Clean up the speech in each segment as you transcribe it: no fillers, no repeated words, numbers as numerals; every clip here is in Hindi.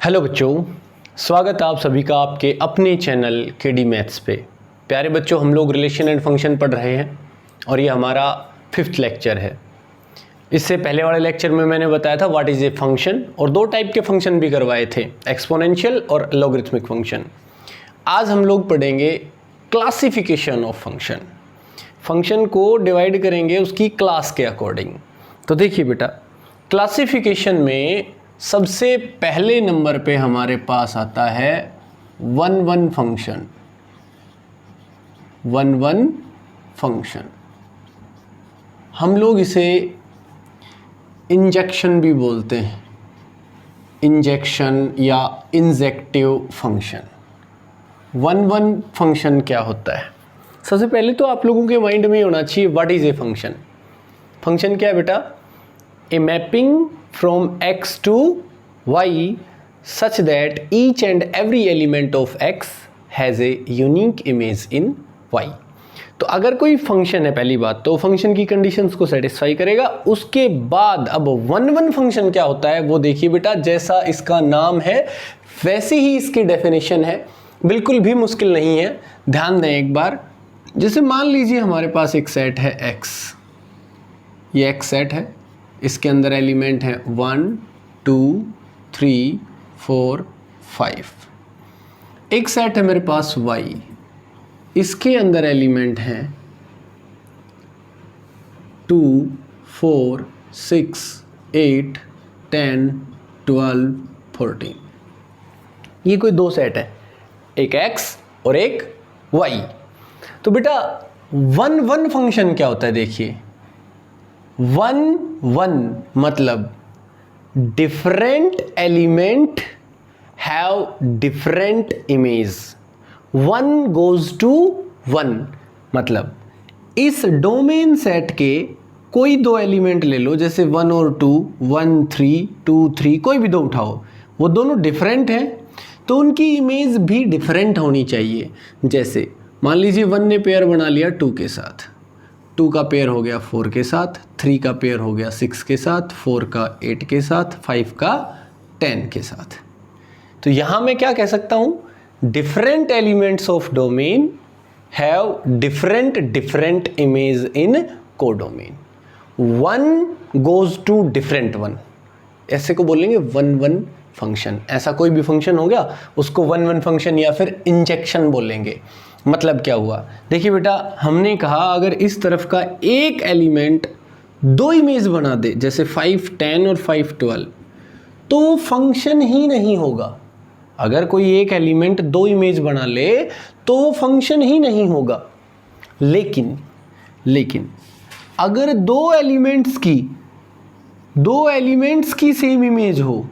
हेलो बच्चों, स्वागत है आप सभी का आपके अपने चैनल केडी मैथ्स पे। प्यारे बच्चों, हम लोग रिलेशन एंड फंक्शन पढ़ रहे हैं और ये हमारा 5th लेक्चर है। इससे पहले वाले लेक्चर में मैंने बताया था व्हाट इज़ ए फंक्शन और 2 टाइप के फंक्शन भी करवाए थे, एक्सपोनेंशियल और लॉगरिथमिक फंक्शन। आज हम लोग पढ़ेंगे क्लासिफिकेशन ऑफ फंक्शन। फंक्शन को डिवाइड करेंगे उसकी क्लास के अकॉर्डिंग। तो देखिए बेटा, क्लासिफिकेशन में सबसे पहले नंबर पे हमारे पास आता है 1-1 फंक्शन। 1-1 फंक्शन हम लोग इसे इंजेक्शन भी बोलते हैं, इंजेक्शन या इंजेक्टिव फंक्शन। 1-1 फंक्शन क्या होता है? सबसे पहले तो आप लोगों के माइंड में होना चाहिए what is a function. Function क्या है बेटा? A mapping from x to y such that each and every element of x has a unique image in y। तो अगर कोई फंक्शन है, पहली बात तो फंक्शन की कंडीशंस को सेटिस्फाई करेगा। उसके बाद अब 1-1 फंक्शन क्या होता है वो देखिए बेटा, जैसा इसका नाम है वैसे ही इसकी डेफिनेशन है, बिल्कुल भी मुश्किल नहीं है। ध्यान दें एक बार, जैसे मान लीजिए हमारे पास एक सेट है x, ये x सेट है, इसके अंदर एलिमेंट है 1 2 3 4 5। एक सेट है मेरे पास y, इसके अंदर एलिमेंट हैं 2 4 6 8 10 12 14। ये कोई 2 सेट है, एक x और एक y। तो बेटा 1-1 फंक्शन क्या होता है? देखिए 1-1 मतलब different element have different image. 1 goes to 1 मतलब इस डोमेन सेट के कोई 2 एलिमेंट ले लो, जैसे 1 और 2, 1 3 2 3, कोई भी 2 उठाओ, वो दोनों डिफरेंट हैं तो उनकी इमेज भी डिफरेंट होनी चाहिए। जैसे मान लीजिए 1 ने पेयर बना लिया 2 के साथ, 2 का पेयर हो गया 4 के साथ, 3 का पेयर हो गया 6 के साथ, 4 का 8 के साथ, 5 का 10 के साथ। तो यहाँ मैं क्या कह सकता हूँ? Different elements of domain have different image in codomain. 1 goes to different 1, ऐसे को बोलेंगे 1-1 फंक्शन। ऐसा कोई भी फंक्शन हो गया उसको 1-1 फंक्शन या फिर इंजेक्शन बोलेंगे। मतलब क्या हुआ? देखिए बेटा, हमने कहा अगर इस तरफ का एक एलिमेंट 2 इमेज बना दे, जैसे 5 10 और 5 12, तो फंक्शन ही नहीं होगा। अगर कोई एक एलिमेंट 2 इमेज बना ले तो फंक्शन ही नहीं होगा। लेकिन अगर 2 एलिमेंट्स की सेम इमेज हो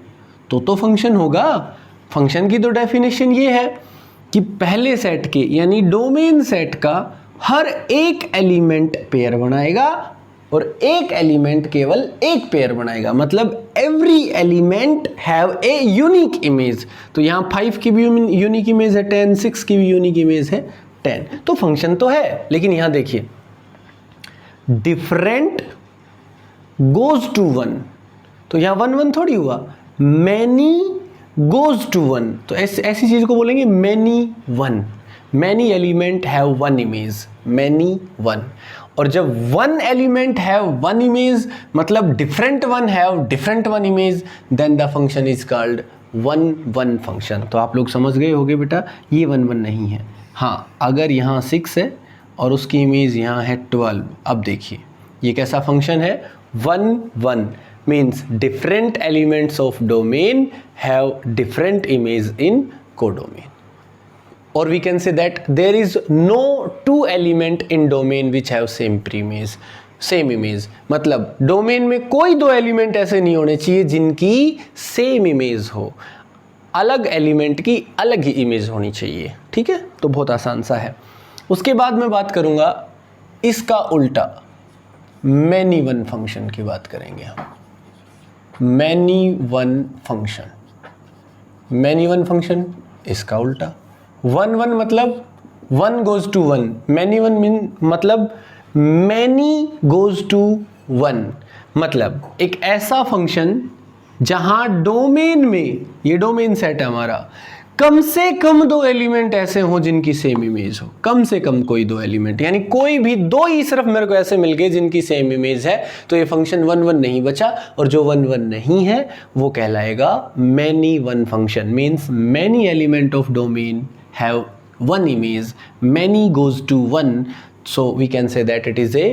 तो फंक्शन होगा। फंक्शन की तो डेफिनेशन ये है कि पहले सेट के यानी डोमेन सेट का हर एक एलिमेंट पेयर बनाएगा और एक एलिमेंट केवल एक पेयर बनाएगा। मतलब every element have a unique image. तो यहाँ 5 की भी यूनिक इमेज है 10, 6 की भी यूनिक इमेज है 10। तो फंक्शन तो है, लेकिन यहाँ देखिए डिफरेंट गोज टू 1, तो यहाँ 1-1 थोड़ी हुआ। मैनी goes to 1, तो ऐसी चीज को बोलेंगे many-1। many element have 1 image, many-1। और जब 1 element have 1 image मतलब different 1 have different 1 image, then the function is called 1-1 function। तो आप लोग समझ गए होंगे बेटा, ये 1-1 नहीं है। हाँ, अगर यहाँ 6 है और उसकी इमेज यहाँ है 12, अब देखिए ये कैसा फंक्शन है? 1-1 means different elements of domain have different image in codomain, or we can say that there is no 2 element in domain which have same image। मतलब डोमेन में कोई 2 एलिमेंट ऐसे नहीं होने चाहिए जिनकी सेम इमेज हो, अलग एलिमेंट की अलग ही इमेज होनी चाहिए। ठीक है, तो बहुत आसान सा है। उसके बाद मैं बात करूंगा इसका उल्टा, many-1 फंक्शन की बात करेंगे हम। many-1 फंक्शन इसका उल्टा। 1-1 मतलब 1 goes to 1, many-1 मतलब many goes to 1। मतलब एक ऐसा फंक्शन जहां डोमेन में, ये डोमेन सेट है हमारा, कम से कम 2 एलिमेंट ऐसे हों जिनकी सेम इमेज हो, कम से कम कोई 2 एलिमेंट, यानी कोई भी 2 ही सिर्फ मेरे को ऐसे मिल गए जिनकी सेम इमेज है, तो ये फंक्शन 1 1 नहीं बचा, और जो 1 1 नहीं है वो कहलाएगा many one function. Means many element of domain have 1 image, many goes to 1, so we can say that it is a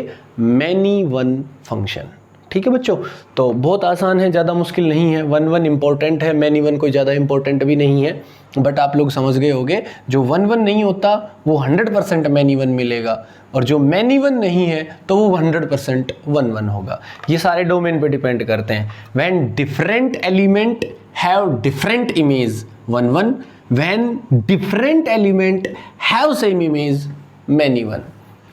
many one function। ठीक है बच्चों, तो बहुत आसान है, ज़्यादा मुश्किल नहीं है। 1 1 इंपॉर्टेंट है, मैनी वन कोई ज़्यादा इंपॉर्टेंट भी नहीं है, बट आप लोग समझ गए होंगे जो 1 1 नहीं होता वो 100% मैनी वन मिलेगा, और जो मैनी वन नहीं है तो वो 100% 1 1 होगा। ये सारे डोमेन पे डिपेंड करते हैं। When different element have different image 1 1, when different element have same image many one।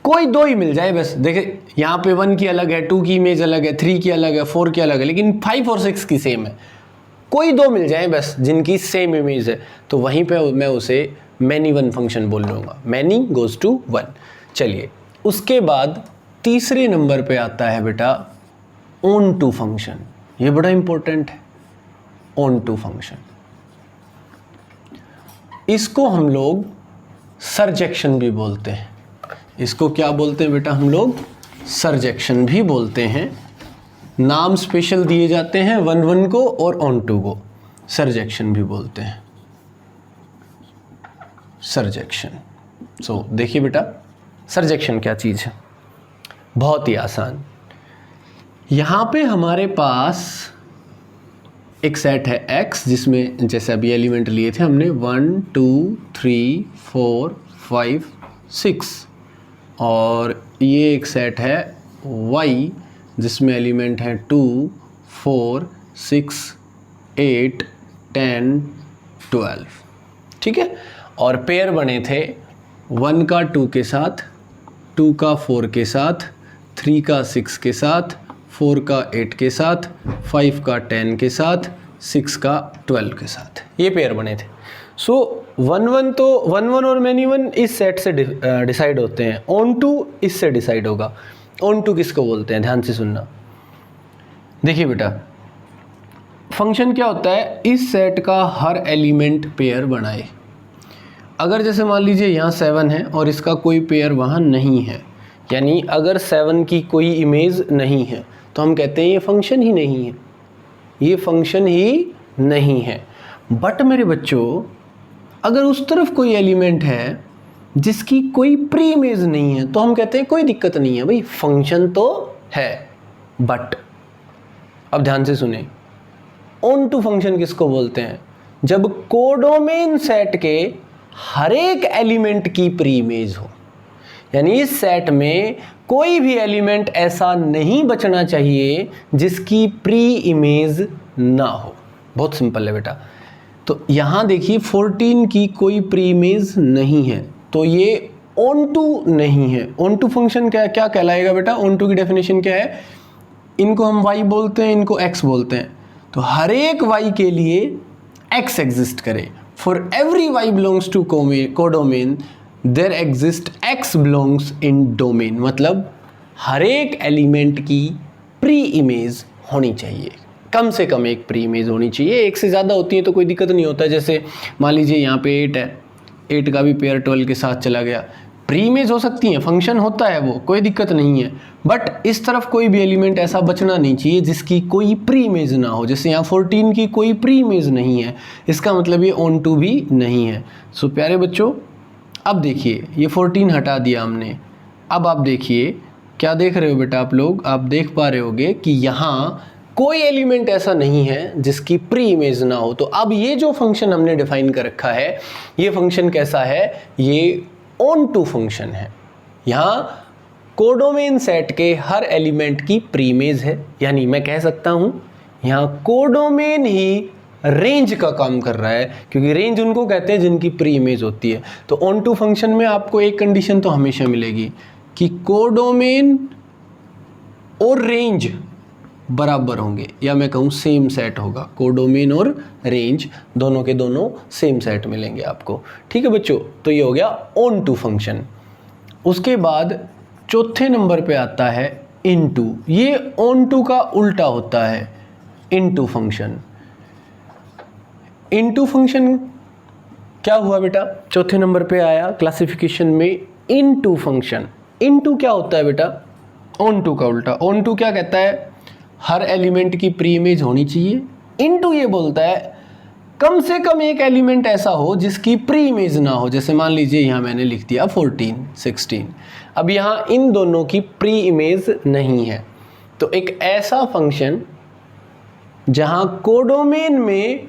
कोई 2 ही मिल जाए बस, देखिए यहाँ पे 1 की अलग है, 2 की इमेज अलग है, 3 की अलग है, 4 की अलग है, लेकिन 5 और 6 की सेम है। कोई 2 मिल जाए बस जिनकी सेम इमेज है, तो वहीं पे मैं उसे मैनी वन फंक्शन बोल लूँगा, मैनी गोज टू 1। चलिए उसके बाद तीसरे नंबर पे आता है बेटा ऑन टू फंक्शन। ये बड़ा इंपॉर्टेंट है, ऑन टू फंक्शन। इसको हम लोग सरजेक्शन भी बोलते हैं। इसको क्या बोलते हैं बेटा हम लोग? सरजेक्शन भी बोलते हैं। नाम स्पेशल दिए जाते हैं 1 1 को और ऑन टू को, सरजेक्शन भी बोलते हैं, सरजेक्शन। सो देखिए बेटा सरजेक्शन क्या चीज़ है, बहुत ही आसान। यहाँ पे हमारे पास एक सेट है X, जिसमें जैसे अभी एलिमेंट लिए थे हमने 1 2 3 4 5 6, और ये एक सेट है Y जिसमें एलिमेंट है 2 4 6 8 10 12। ठीक है, और पेयर बने थे 1 का 2 के साथ, 2 का 4 के साथ, 3 का 6 के साथ, 4 का 8 के साथ, 5 का 10 के साथ, 6 का 12 के साथ, ये पेयर बने थे। सो 1 1 तो 1 1 और मैनी वन इस सेट से डिसाइड होते हैं, ऑन टू इससे डिसाइड होगा। ऑन टू किसको बोलते हैं, ध्यान से सुनना। देखिए बेटा फंक्शन क्या होता है, इस सेट का हर एलिमेंट पेयर बनाए। अगर जैसे मान लीजिए यहाँ 7 है और इसका कोई पेयर वहाँ नहीं है, यानी अगर 7 की कोई इमेज नहीं है, तो हम कहते हैं ये फंक्शन ही नहीं है, ये फंक्शन ही नहीं है। बट मेरे बच्चों अगर उस तरफ कोई एलिमेंट है जिसकी कोई प्री इमेज नहीं है, तो हम कहते हैं कोई दिक्कत नहीं है भाई, फंक्शन तो है। बट अब ध्यान से सुने, ऑन टू फंक्शन किसको बोलते हैं? जब कोडोमेन सेट के हर एक एलिमेंट की प्री इमेज हो, यानी इस सेट में कोई भी एलिमेंट ऐसा नहीं बचना चाहिए जिसकी प्री इमेज ना हो। बहुत सिंपल है बेटा। तो यहाँ देखिए 14 की कोई प्री इमेज नहीं है, तो ये ऑन टू नहीं है। ऑन टू फंक्शन क्या कहलाएगा बेटा? ऑन टू की डेफिनेशन क्या है? इनको हम y बोलते हैं, इनको x बोलते हैं। तो हर एक y के लिए x एग्जिस्ट करे। For every y belongs to codomain there exist x belongs in domain. मतलब हर एक एलिमेंट की प्री इमेज होनी चाहिए, कम से कम एक प्री इमेज होनी चाहिए। एक से ज़्यादा होती है तो कोई दिक्कत नहीं होता। जैसे मान लीजिए यहाँ पे 8 है, 8 का भी पेयर 12 के साथ चला गया, प्री इमेज हो सकती है, फंक्शन होता है वो, कोई दिक्कत नहीं है। बट इस तरफ कोई भी एलिमेंट ऐसा बचना नहीं चाहिए जिसकी कोई प्री इमेज ना हो। जैसे यहाँ 14 की कोई प्री इमेज नहीं है, इसका मतलब ये ऑन टू भी नहीं है। सो प्यारे बच्चों अब देखिए ये 14 हटा दिया हमने। अब आप देखिए क्या देख रहे हो बेटा आप लोग? आप देख पा रहे होगे कि यहाँ कोई एलिमेंट ऐसा नहीं है जिसकी प्री इमेज ना हो। तो अब ये जो फंक्शन हमने डिफाइन कर रखा है, ये फंक्शन कैसा है? ये ऑन टू फंक्शन है। यहाँ कोडोमेन सेट के हर एलिमेंट की प्री इमेज है, यानी मैं कह सकता हूँ यहाँ कोडोमेन ही रेंज का काम कर रहा है, क्योंकि रेंज उनको कहते हैं जिनकी प्री इमेज होती है। तो ऑन टू फंक्शन में आपको एक कंडीशन तो हमेशा मिलेगी कि कोडोमेन और रेंज बराबर होंगे, या मैं कहूँ सेम सेट होगा। कोडोमेन और रेंज दोनों के दोनों सेम सेट मिलेंगे आपको। ठीक है बच्चों, तो ये हो गया ऑन टू फंक्शन। उसके बाद चौथे नंबर पे आता है इन टू। ये ऑन टू का उल्टा होता है। Into function. इनटू फंक्शन क्या हुआ बेटा, चौथे नंबर पे आया क्लासिफिकेशन में इनटू फंक्शन। इनटू क्या होता है बेटा, ऑन टू का उल्टा। ऑन टू क्या कहता है, हर एलिमेंट की प्री इमेज होनी चाहिए। इनटू ये बोलता है कम से कम एक एलिमेंट ऐसा हो जिसकी प्री इमेज ना हो। जैसे मान लीजिए यहाँ मैंने लिख दिया 14, 16, अब यहाँ इन दोनों की प्री इमेज नहीं है, तो एक ऐसा फंक्शन जहाँ कोडोमेन में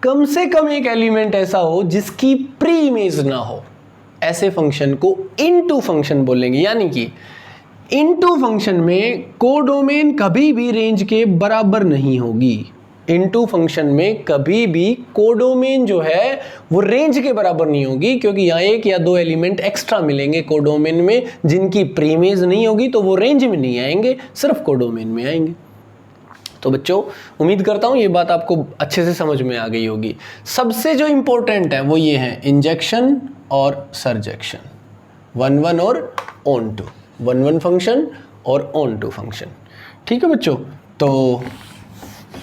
कम से कम एक एलिमेंट ऐसा हो जिसकी प्री इमेज ना हो, ऐसे फंक्शन को इनटू फंक्शन बोलेंगे। यानी कि इनटू फंक्शन में कोडोमेन कभी भी रेंज के बराबर नहीं होगी। इनटू फंक्शन में कभी भी कोडोमेन जो है वो रेंज के बराबर नहीं होगी, क्योंकि यहाँ एक या दो एलिमेंट एक्स्ट्रा मिलेंगे कोडोमेन में जिनकी प्री इमेज नहीं होगी, तो वो रेंज में नहीं आएंगे, सिर्फ कोडोमेन में आएंगे। तो बच्चों उम्मीद करता हूँ ये बात आपको अच्छे से समझ में आ गई होगी। सबसे जो इंपॉर्टेंट है वो ये है इंजेक्शन और सरजेक्शन, 1-1 और ऑन टू, 1-1 फंक्शन और ऑन टू फंक्शन। ठीक है बच्चों, तो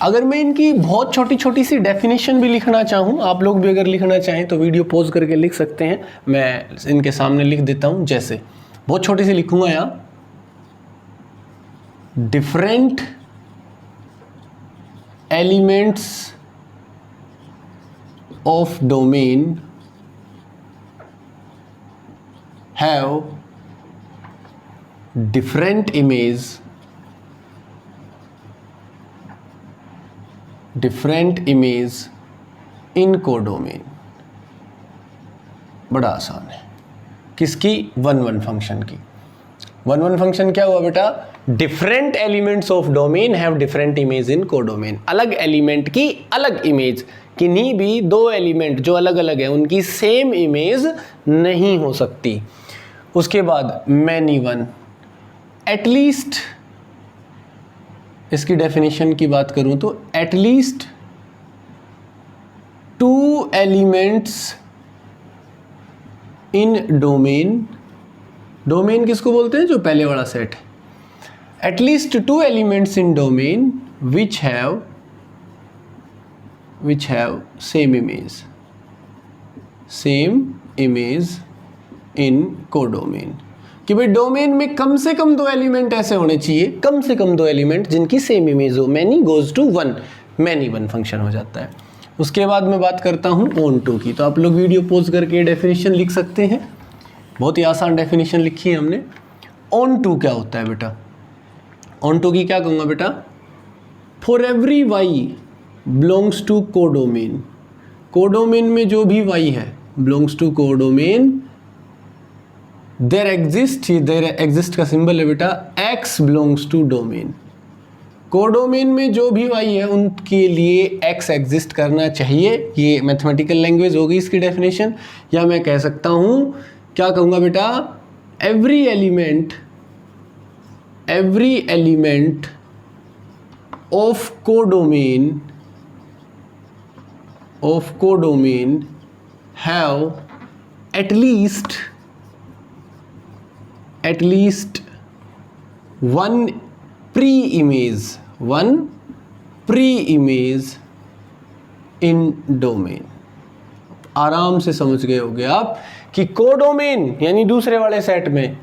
अगर मैं इनकी बहुत छोटी छोटी सी डेफिनेशन भी लिखना चाहूँ, आप लोग भी अगर लिखना चाहें तो वीडियो पॉज करके लिख सकते हैं, मैं इनके सामने लिख देता हूँ। जैसे बहुत छोटी सी लिखूंगा यहाँ, different elements of domain have different image in codomain. बड़ा आसान है, किसकी, 1-1 फंक्शन की। 1-1 फंक्शन क्या हुआ बेटा, different elements of domain have different image in codomain. अलग एलिमेंट की अलग इमेज, किन्हीं भी दो एलिमेंट जो अलग अलग है उनकी सेम इमेज नहीं हो सकती। उसके बाद मैनी वन, एटलीस्ट, इसकी डेफिनेशन की बात करूं तो at least 2 elements in domain. Domain किसको बोलते हैं, जो पहले वाला सेट है। At least 2 elements in domain which have same image in codomain. कि भाई डोमेन में कम से कम 2 एलिमेंट ऐसे होने चाहिए, कम से कम 2 एलिमेंट जिनकी सेम इमेज हो। Many goes to 1, many 1 function हो जाता है। उसके बाद मैं बात करता हूँ ऑन टू की, तो आप लोग वीडियो पॉज करके डेफिनेशन लिख सकते हैं। बहुत ही आसान डेफिनेशन लिखी है हमने। ऑन टू क्या होता है बेटा, ऑन टू की क्या कहूँगा बेटा, for every Y belongs to codomain. Codomain में जो भी वाई है belongs to codomain, there exist का सिंबल है बेटा x belongs to domain. Codomain में जो भी वाई है उनके लिए x एग्जिस्ट करना चाहिए। ये मैथमेटिकल लैंग्वेज होगी इसकी डेफिनेशन। या मैं कह सकता हूँ, क्या कहूँगा बेटा, every element of codomain have at least one pre-image in domain। आराम से समझ गए होगे आप कि कोडोमेन यानी दूसरे वाले सेट में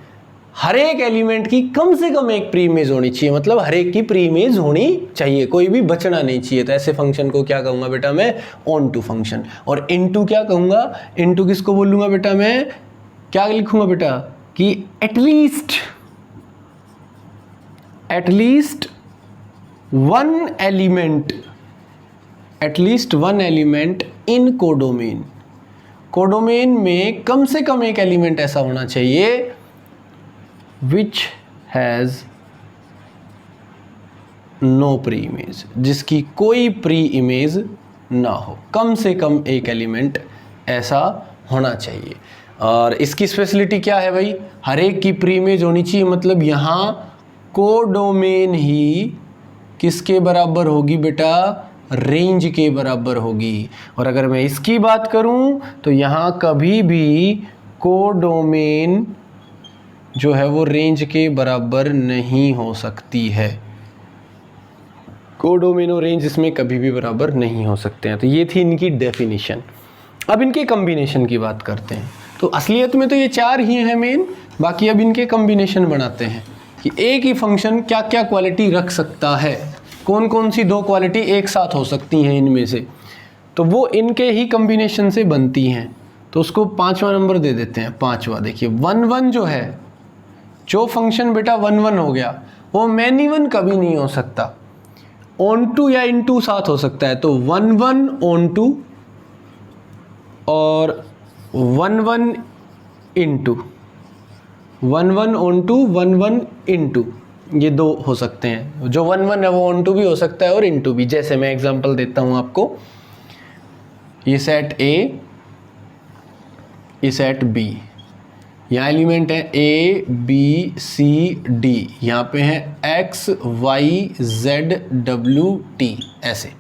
हर एक एलिमेंट की कम से कम एक प्री इमेज होनी चाहिए, मतलब हर एक की प्री इमेज होनी चाहिए, कोई भी बचना नहीं चाहिए। तो ऐसे फंक्शन को क्या कहूँगा बेटा मैं, ऑन टू फंक्शन। और इनटू क्या कहूँगा, इनटू किसको बोलूँगा बेटा मैं, क्या लिखूँगा बेटा कि at least one element in codomain. Codomain में कम से कम एक एलिमेंट ऐसा होना चाहिए which has no pre image, जिसकी कोई प्री इमेज ना हो। कम से कम एक एलिमेंट ऐसा होना चाहिए। और इसकी स्पेशलिटी क्या है भाई, हर एक की प्री इमेज होनी चाहिए, मतलब यहाँ कोडोमेन ही किसके बराबर होगी बेटा, रेंज के बराबर होगी। और अगर मैं इसकी बात करूं तो यहाँ कभी भी कोडोमेन जो है वो रेंज के बराबर नहीं हो सकती है। कोडोमेन और रेंज इसमें कभी भी बराबर नहीं हो सकते हैं। तो ये थी इनकी डेफिनेशन। अब इनके कम्बिनेशन की बात करते हैं। तो असलियत में तो ये 4 ही हैं मेन, बाकी अब इनके कम्बिनेशन बनाते हैं कि एक ही फंक्शन क्या क्या क्वालिटी रख सकता है, कौन कौन सी 2 क्वालिटी एक साथ हो सकती हैं इनमें से, तो वो इनके ही कम्बिनेशन से बनती हैं। तो उसको 5वां नंबर दे देते हैं। 5वां देखिए 1 1 जो है, जो फंक्शन बेटा 1 1 हो गया वो मैनी 1 कभी नहीं हो सकता, ऑन टू या इन टू साथ हो सकता है। तो 1 1 ऑन टू और 1 1 into, 1 1 on two 1 1 into, ये 2 हो सकते हैं। जो 1 1 है वो ऑन टू भी हो सकता है और इन टू भी। जैसे मैं एग्जांपल देता हूँ आपको, ये सेट A, ये सेट B, यहाँ एलिमेंट है A B C D, यहाँ पे है X Y Z W T। ऐसे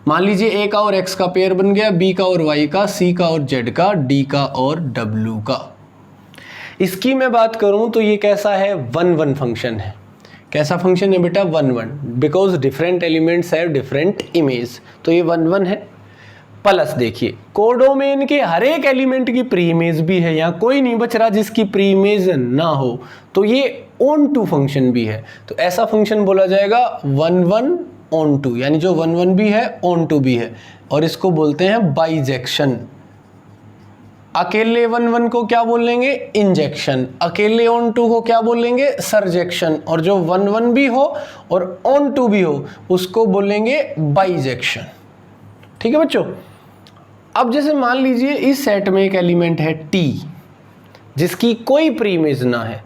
मान लीजिए A का और X का पेयर बन गया, B का और Y का, C का और Z का, D का और W का। इसकी मैं बात करूं तो ये कैसा है, 1 1 फंक्शन है। कैसा फंक्शन है बेटा, 1 1, because different elements have different image. तो ये 1 1 है। प्लस देखिए कोडोमेन के हर एक एलिमेंट की प्री इमेज भी है, यहाँ कोई नहीं बच रहा जिसकी प्री इमेज ना हो, तो ये ऑन टू फंक्शन भी है। तो ऐसा फंक्शन बोला जाएगा 1 1 ऑन टू, यानी जो 1 1 भी है ऑन टू भी है, और इसको बोलते हैं बाइजेक्शन। अकेले 1 1 को क्या बोलेंगे, इंजेक्शन। अकेले ऑन टू को क्या बोलेंगे, सरजेक्शन। और जो 1 1 भी हो और ऑन टू भी हो उसको बोलेंगे बाइजेक्शन। ठीक है बच्चों। अब जैसे मान लीजिए इस सेट में एक एलिमेंट है T जिसकी कोई प्री इमेज ना है,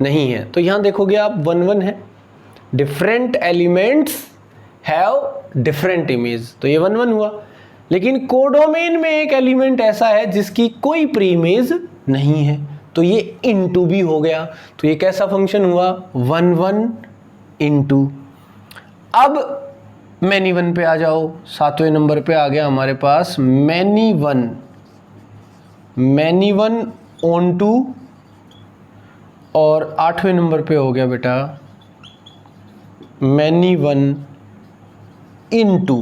नहीं है, तो यहां देखोगे आप 1 1 है, different elements have different image, तो ये 1 1 हुआ। लेकिन कोडोमेन में एक एलिमेंट ऐसा है जिसकी कोई प्री इमेज नहीं है, तो ये इनटू भी हो गया। तो ये कैसा फंक्शन हुआ, 1 1 इनटू। अब मैनी 1 पे आ जाओ, 7वें नंबर पे आ गया हमारे पास मैनी 1, मैनी 1 ऑन टू, और 8वें नंबर पे हो गया बेटा मैनी 1 इन टू।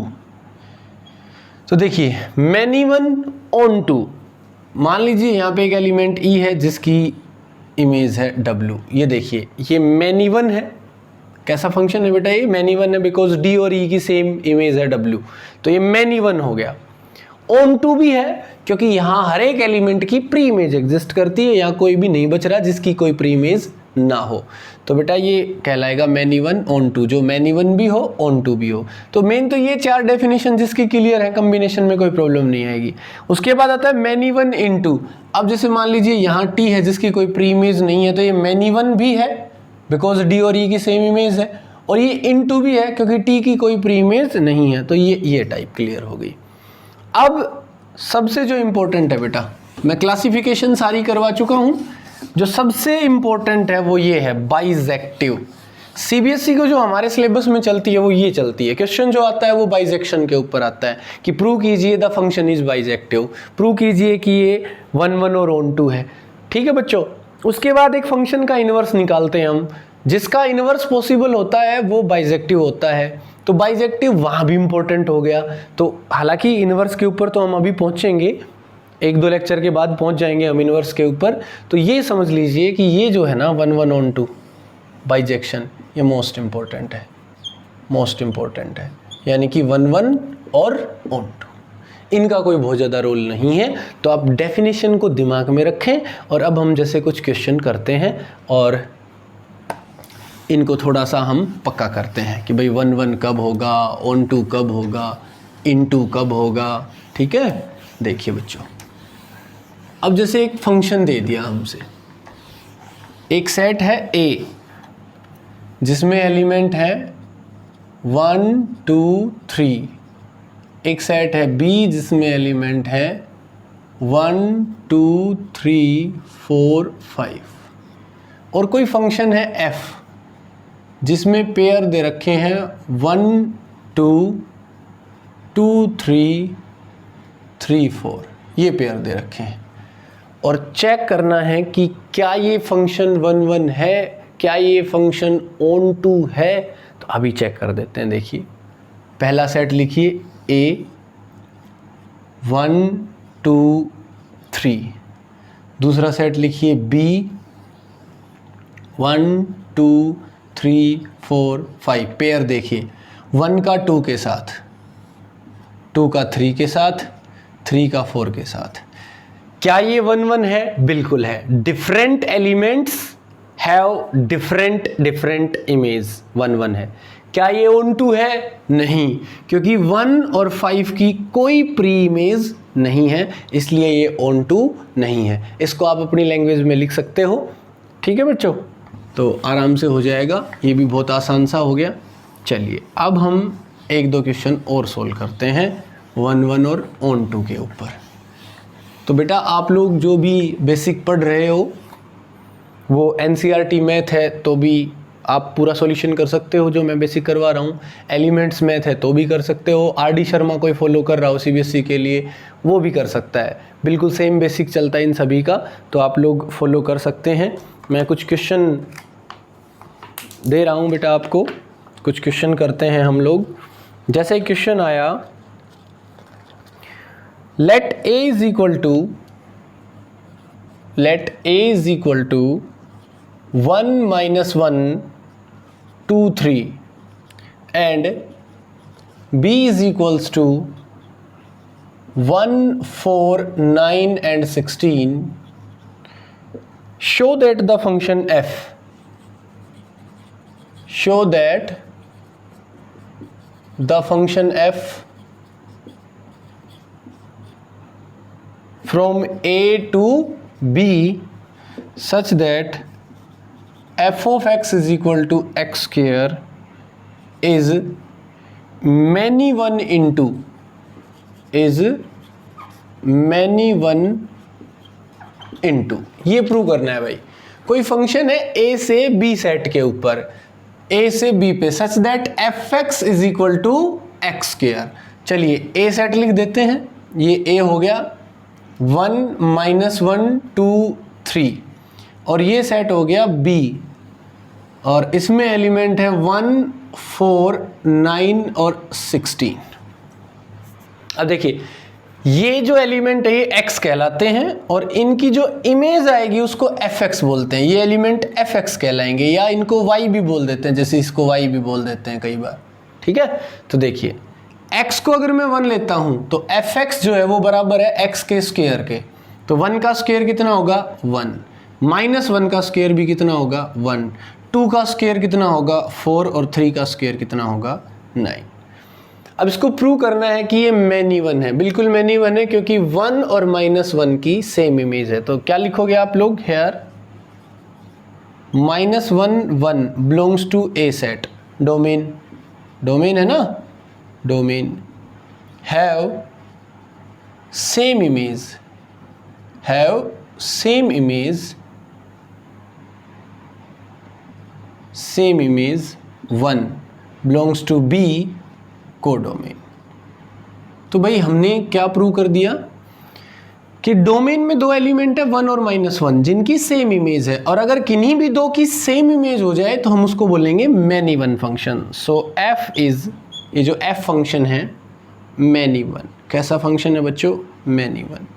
तो देखिए मैनी 1 ऑन टू, मान लीजिए यहाँ पे एक एलिमेंट E है जिसकी इमेज है W। ये देखिए ये मैनी 1 है। कैसा फंक्शन है बेटा, ये मैनी 1 है बिकॉज D और E की सेम इमेज है W, तो ये मैनी 1 हो गया। ऑन टू भी है क्योंकि यहाँ हर एक एलिमेंट की प्री इमेज एग्जिस्ट करती है, यहाँ कोई भी नहीं बच रहा जिसकी कोई प्री इमेज ना हो, तो बेटा ये कहलाएगा मैनी 1 ऑन टू, जो मैनी 1 भी हो ऑन टू भी हो। तो मेन तो ये 4 डेफिनेशन जिसकी क्लियर है, कम्बिनेशन में कोई प्रॉब्लम नहीं आएगी। उसके बाद आता है मैनी 1 इन टू। अब जैसे मान लीजिए यहाँ T है जिसकी कोई प्री इमेज नहीं है, तो ये मैनी 1 भी है बिकॉज D और E की सेम इमेज है, और ये इन टू भी है क्योंकि T की कोई प्री इमेज नहीं है। तो ये टाइप क्लियर हो गई। अब सबसे जो इम्पोर्टेंट है बेटा, मैं क्लासिफिकेशन सारी करवा चुका हूँ, जो सबसे इम्पोर्टेंट है वो ये है बाइजेक्टिव। CBSE को जो हमारे सिलेबस में चलती है वो ये चलती है, क्वेश्चन जो आता है वो बाइजेक्शन के ऊपर आता है कि प्रूव कीजिए the function is bijective, prove कीजिए कि ये 1 1 और ऑन टू है। ठीक है बच्चों। उसके बाद एक फंक्शन का इनवर्स निकालते हैं हम, जिसका इनवर्स पॉसिबल होता है वो बाइजेक्टिव होता है। तो बाइजेक्टिव वहाँ भी इम्पोर्टेंट हो गया। तो हालांकि इनवर्स के ऊपर तो हम अभी पहुँचेंगे, 1-2 लेक्चर के बाद पहुँच जाएंगे हम इनवर्स के ऊपर। तो ये समझ लीजिए कि ये जो है ना 1 1 ऑन टू बाइजेक्शन, ये मोस्ट इम्पोर्टेंट है, मोस्ट इम्पोर्टेंट है। यानी कि 1 1 और ऑन टू, इनका कोई बहुत ज़्यादा रोल नहीं है। तो आप डेफिनेशन को दिमाग में रखें, और अब हम जैसे कुछ क्वेश्चन करते हैं और इनको थोड़ा सा हम पक्का करते हैं कि भाई 1 1 कब होगा, ऑन टू कब होगा, इन टू कब होगा। ठीक है। देखिए बच्चों, अब जैसे एक फंक्शन दे दिया हमसे, एक सेट है A जिसमें एलिमेंट है 1 2 3, एक सेट है B जिसमें एलिमेंट है 1 2 3 4 5, और कोई फंक्शन है F जिसमें पेयर दे रखे हैं 1 2 2 3 3 4, ये पेयर दे रखे हैं, और चेक करना है कि क्या ये फंक्शन 1 1 है, क्या ये फंक्शन ऑन टू है। तो अभी चेक कर देते हैं। देखिए पहला सेट लिखिए ए 1 2 3, दूसरा सेट लिखिए बी 1 2 3 4 5। पेयर देखिए 1 का 2 के साथ, 2 का 3 के साथ, 3 का 4 के साथ। क्या ये 1 1 है? बिल्कुल है। Different elements have different image, 1 1 है। क्या ये ऑन टू है? नहीं, क्योंकि 1 और 5 की कोई प्री इमेज नहीं है, इसलिए ये ऑन टू नहीं है। इसको आप अपनी लैंग्वेज में लिख सकते हो। ठीक है बच्चों, तो आराम से हो जाएगा। ये भी बहुत आसान सा हो गया। चलिए अब हम 1-2 क्वेश्चन और सोल्व करते हैं 1 1 और ऑन टू के ऊपर। तो बेटा आप लोग जो भी बेसिक पढ़ रहे हो वो NCERT मैथ है तो भी आप पूरा सॉल्यूशन कर सकते हो, जो मैं बेसिक करवा रहा हूँ। एलिमेंट्स मैथ है तो भी कर सकते हो। RD शर्मा कोई फॉलो कर रहा हो CBSE के लिए, वो भी कर सकता है। बिल्कुल सेम बेसिक चलता है इन सभी का, तो आप लोग फॉलो कर सकते हैं। मैं कुछ क्वेश्चन दे रहा हूँ बेटा आपको, कुछ क्वेश्चन करते हैं हम लोग। जैसे क्वेश्चन आया, let a is equal to 1 minus 1 2 3 and b is equals to 1 4 9 and 16, show that the function f from a to b such that f of x is equal to x square is many one into ये प्रूव करना है भाई। कोई फंक्शन है a से b सेट के ऊपर, a से b पे, such that fx is equal to X square. चलिए a सेट लिख देते हैं। ये a हो गया 1 minus 1 2 3, और ये सेट हो गया b, और इसमें एलिमेंट है 1 4 9 और 16। अब देखिए ये जो एलिमेंट है ये x कहलाते हैं, और इनकी जो इमेज आएगी उसको fx बोलते हैं। ये एलिमेंट fx कहलाएंगे, या इनको y भी बोल देते हैं, जैसे इसको y भी बोल देते हैं कई बार। ठीक है, तो देखिए x को अगर मैं 1 लेता हूं तो fx जो है वो बराबर है x के स्क्वायर के। तो 1 का स्क्वायर कितना होगा 1, माइनस 1 का स्क्वायर भी कितना होगा 1, 2 का स्क्वायर कितना होगा 4, और 3 का स्क्वायर कितना होगा 9। अब इसको प्रूव करना है कि ये मैनी वन है। बिल्कुल मैनी वन है, क्योंकि 1 और -1 की सेम इमेज है। तो क्या लिखोगे आप लोग here? -1 1 belongs to A set, domain है ना, domain have same image 1 belongs to B codomain. तो भाई हमने क्या प्रूव कर दिया कि डोमेन में 2 एलिमेंट है 1 और -1 जिनकी सेम इमेज है, और अगर किन्हीं भी 2 की सेम इमेज हो जाए तो हम उसको बोलेंगे many one function. So f is, ये जो f फंक्शन है मैनी वन। कैसा फंक्शन है बच्चों? Many one.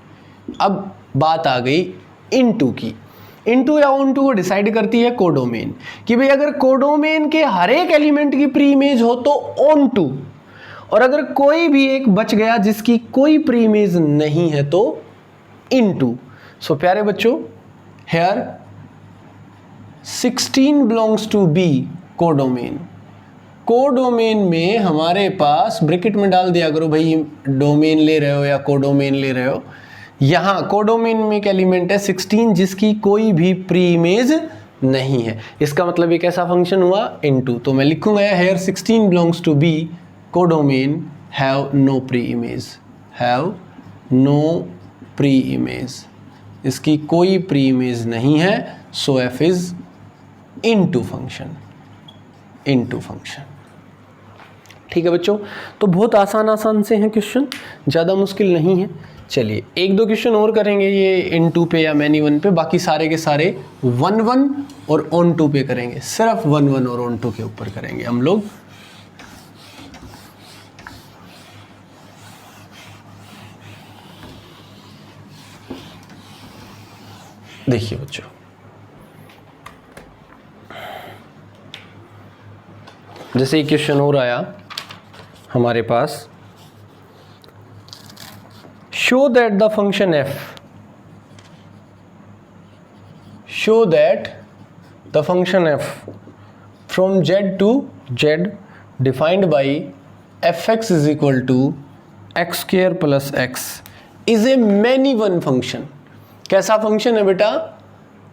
अब बात आ गई इनटू की। इनटू या ऑन टू को डिसाइड करती है कोडोमेन, कि भाई अगर कोडोमेन के हर एक एलिमेंट की प्री इमेज हो तो ऑन टू, और अगर कोई भी एक बच गया जिसकी कोई प्री इमेज नहीं है तो इनटू। सो प्यारे बच्चों here 16 belongs to B codomain. Codomain में हमारे पास ब्रैकेट में डाल दिया करो भाई, डोमेन ले रहे हो या कोडोमेन ले रहे हो। यहाँ कोडोमेन में एक एलिमेंट है 16 जिसकी कोई भी प्री इमेज नहीं है। इसका मतलब एक ऐसा फंक्शन हुआ इनटू। तो मैं लिखूंगा here 16 belongs to B codomain have no pre image, इसकी कोई प्री इमेज नहीं है। So F is into function. ठीक है बच्चों, तो बहुत आसान से हैं क्वेश्चन, ज़्यादा मुश्किल नहीं है। चलिए 1-2 क्वेश्चन और करेंगे ये इनटू पे या मैनी वन पे, बाकी सारे के सारे 1 1 और ऑन टू पे करेंगे। सिर्फ 1 1 और ऑन टू के ऊपर करेंगे हम लोग। देखिए बच्चों, जैसे एक क्वेश्चन और आया हमारे पास, show that the function f, show that the function f from z to z defined by fx is equal to x square plus x is a many one function। कैसा फंक्शन है बेटा?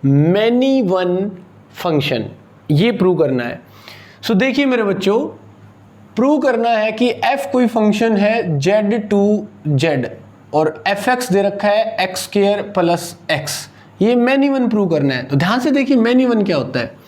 मैनी वन फंक्शन, ये प्रूव करना है। सो देखिए मेरे बच्चों, प्रूव करना है कि f कोई फंक्शन है z टू z और fx दे रखा है x स्क्वायर प्लस x, ये मैनी वन प्रूव करना है। तो ध्यान से देखिए मैनी वन क्या होता है।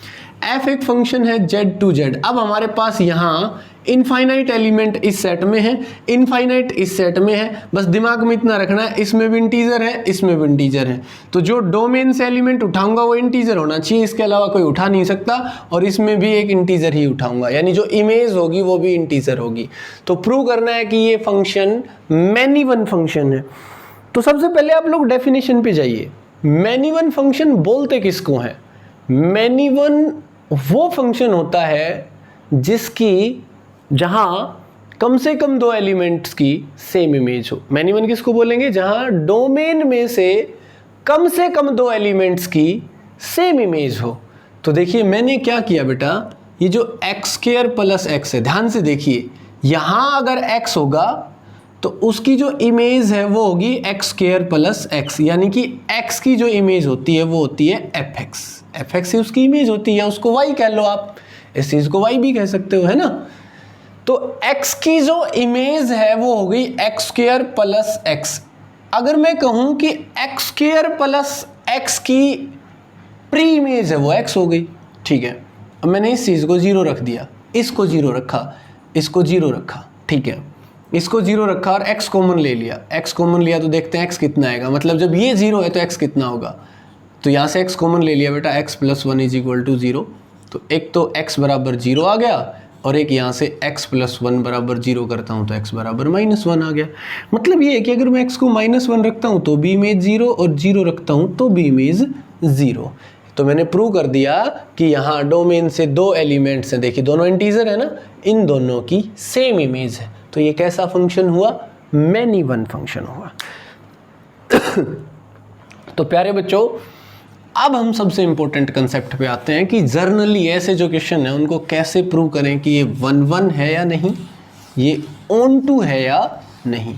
f एक फंक्शन है z टू z। अब हमारे पास यहाँ इनफाइनाइट एलिमेंट इस सेट में है, इनफाइनाइट इस सेट में है, बस दिमाग में इतना रखना है, इसमें भी इंटीजर है, इसमें भी इंटीजर है। तो जो डोमेन से एलिमेंट उठाऊंगा वो इंटीजर होना चाहिए, इसके अलावा कोई उठा नहीं सकता, और इसमें भी एक इंटीजर ही उठाऊंगा, यानी जो इमेज होगी वो भी इंटीजर होगी। तो प्रूव करना है कि ये फंक्शन मैनी वन फंक्शन है। तो सबसे पहले आप लोग डेफिनेशन पे जाइए। मैनी वन फंक्शन बोलते किसको है? मैनी वन वो फंक्शन होता है जिसकी, जहां कम से कम दो एलिमेंट्स की सेम इमेज हो। मैनी वन किसको बोलेंगे? जहां डोमेन में से कम दो एलिमेंट्स की सेम इमेज हो। तो देखिए मैंने क्या किया बेटा, ये जो x स्क्वायर प्लस x है, ध्यान से देखिए, यहां अगर x होगा तो उसकी जो इमेज है वो होगी x स्क्वायर प्लस x, यानी कि x की जो इमेज होती है वो होती है fx से उसकी इमेज होती है, उसको y कह लो आप, इस चीज को y भी कह सकते हो, है ना। तो x की जो इमेज है वो हो गई x स्क्वायर प्लस x। अगर मैं कहूं कि x स्क्वायर प्लस x की प्री इमेज है वो x हो गई, ठीक है। अब मैंने इस चीज को 0 रख दिया, इसको 0 रखा, इसको 0 रखा, ठीक है, इसको 0 रखा और x कॉमन ले लिया। x कॉमन लिया तो देखते हैं x कितना आएगा, मतलब जब ये 0 है तो x कितना होगा। तो यहाँ से x कॉमन ले लिया बेटा, x plus 1 is equal to 0। तो एक तो x बराबर 0 आ गया, और एक यहाँ से x प्लस 1 बराबर 0 करता हूँ तो x बराबर -1 आ गया। मतलब ये है कि अगर मैं x को -1 रखता हूँ तो भी इमेज 0, और 0 रखता हूँ तो भी इमेज 0। तो मैंने प्रूव कर दिया कि यहाँ डोमेन से दो एलिमेंट्स हैं, देखिए दोनों इंटीजर है ना, इन दोनों की सेम इमेज है। तो ये कैसा फंक्शन हुआ? मैनी वन फंक्शन हुआ। तो प्यारे बच्चों, अब हम सबसे इंपॉर्टेंट कंसेप्ट पे आते हैं कि जर्नली ऐसे जो क्वेश्चन है उनको कैसे प्रूव करें कि ये 1-1 है या नहीं, ये ऑन टू है या नहीं।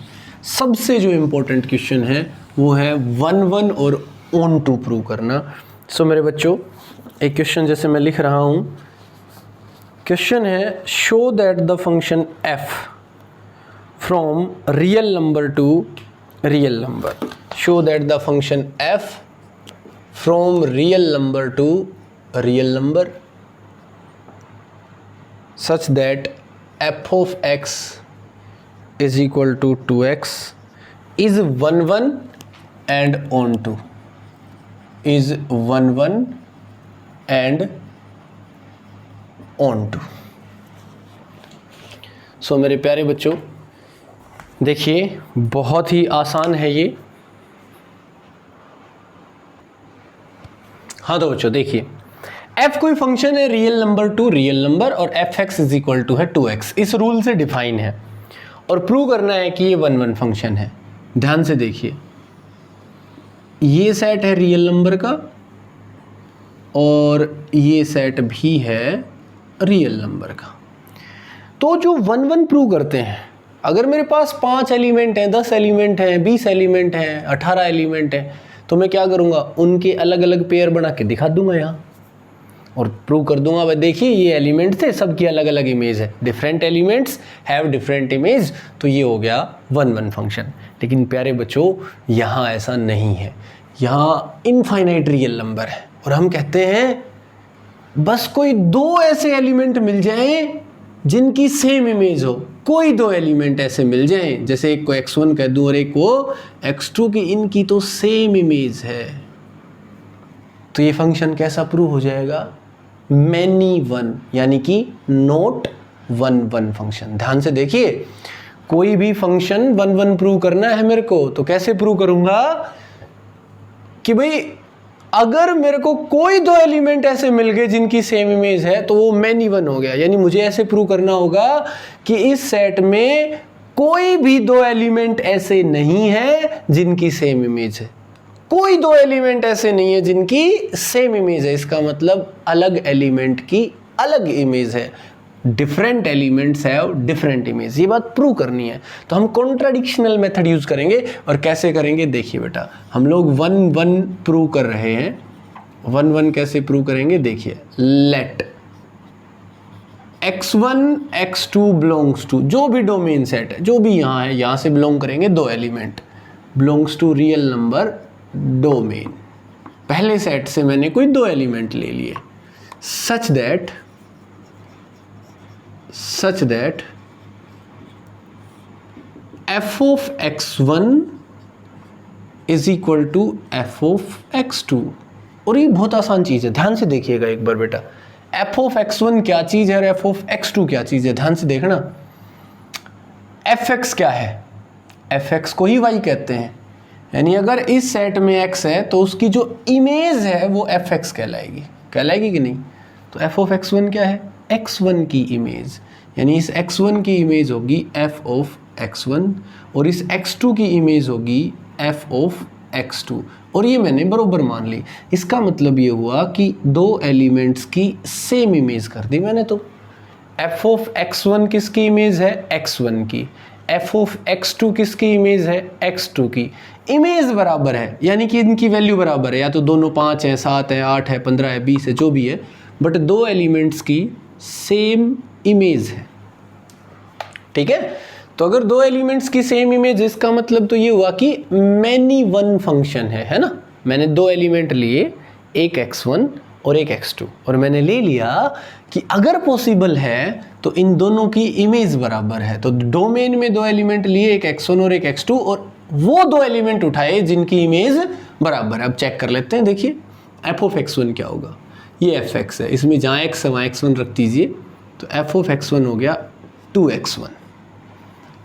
सबसे जो इंपॉर्टेंट क्वेश्चन है वो है 1-1 और ऑन टू प्रूव करना। सो मेरे बच्चों, एक क्वेश्चन जैसे मैं लिख रहा हूँ, क्वेश्चन है show that the function f from real number to real number, show that the function f from real number to real number such that f of x is equal to 2x is 1-1 and onto, is 1-1 and onto। सो मेरे प्यारे बच्चों, देखिए बहुत ही आसान है ये। हाँ तो बच्चों देखिए, f कोई फंक्शन है real number to real number और fx इज इक्वल टू है 2x, इस रूल से डिफाइन है, और प्रूव करना है कि ये 1-1 फंक्शन है। ध्यान से देखिए, ये सेट है रियल नंबर का और ये सेट भी है रियल नंबर का। तो जो 1-1 प्रूव करते हैं, अगर मेरे पास 5 एलिमेंट हैं, 10 एलिमेंट हैं, 20 एलिमेंट हैं, 18 एलिमेंट हैं, तो मैं क्या करूँगा, उनके अलग अलग पेयर बना के दिखा दूंगा यहाँ और प्रूव कर दूंगा, भाई देखिए ये एलिमेंट थे, सबकी अलग अलग इमेज है, different elements have different image. तो ये हो गया 1-1 फंक्शन। लेकिन प्यारे बच्चों, यहाँ ऐसा नहीं है, यहाँ इनफाइनाइट रियल नंबर है और हम कहते हैं बस कोई 2 ऐसे एलिमेंट मिल जाएं जिनकी सेम इमेज हो, कोई 2 एलिमेंट ऐसे मिल जाएं, जैसे एक को x1 कह दूं और एक को x2 की, इनकी तो सेम इमेज है, तो ये फंक्शन कैसा प्रूव हो जाएगा? मैनी वन, यानी कि नॉट 1-1 फंक्शन। ध्यान से देखिए, कोई भी फंक्शन 1-1 प्रूव करना है मेरे को, तो कैसे प्रूव करूंगा कि भाई अगर मेरे को कोई दो एलिमेंट ऐसे मिल गए जिनकी सेम इमेज है तो वो मैनी वन हो गया। यानी मुझे ऐसे प्रूव करना होगा कि इस सेट में कोई भी दो एलिमेंट ऐसे नहीं है जिनकी सेम इमेज है। कोई दो एलिमेंट ऐसे नहीं है जिनकी सेम इमेज है, इसका मतलब अलग एलिमेंट की अलग इमेज है। Different elements have different image, ये बात प्रूव करनी है। तो हम कॉन्ट्राडिक्शनल मेथड यूज करेंगे। और कैसे करेंगे देखिए बेटा, हम लोग 1 1 प्रूव कर रहे हैं। 1 1 कैसे प्रूव करेंगे देखिए, late x1 x2 belongs to, जो भी डोमेन सेट है, जो भी यहाँ है, यहाँ से बिलोंग करेंगे दो element, belongs to real number domain. पहले सेट से मैंने कोई दो एलिमेंट ले लिए, such that f of x1 is equal to f of x2। और ये बहुत आसान चीज है, ध्यान से देखिएगा एक बार बेटा। f of x1 क्या चीज है और f of x2 क्या चीज है, ध्यान से देखना। fx क्या है, fx को ही y कहते हैं। यानी अगर इस सेट में x है तो उसकी जो इमेज है वो fx कहलाएगी कि नहीं। तो f of x1 क्या है, x1 की इमेज। यानी इस x1 की इमेज होगी f of x1 और इस x2 की इमेज होगी f of x2। और ये मैंने बरोबर मान ली। इसका मतलब ये हुआ कि दो एलिमेंट्स की सेम इमेज कर दी मैंने। तो f of x1 किसकी इमेज है, x1 की। f of x2 किसकी इमेज है, x2 की। इमेज बराबर है, यानी कि इनकी वैल्यू बराबर है, या तो दोनों 5 है, 7 है, 8 है, 15 है, 20 है, जो भी है, बट दो एलिमेंट्स की सेम इमेज है। ठीक है, तो अगर दो एलिमेंट्स की सेम इमेज, इसका मतलब तो ये हुआ कि मैनी वन फंक्शन है ना। मैंने दो एलिमेंट लिए, एक x1 और एक x2, और मैंने ले लिया कि अगर पॉसिबल है तो इन दोनों की इमेज बराबर है। तो डोमेन में दो एलिमेंट लिए, एक x1 और एक x2, और वो दो एलिमेंट उठाए जिनकी इमेज बराबर है। अब चेक कर लेते हैं, देखिए f of x1 क्या होगा, ये fx है, इसमें जहाँ x है वहाँ x1 रख दीजिए, तो f of x1 हो गया 2x1।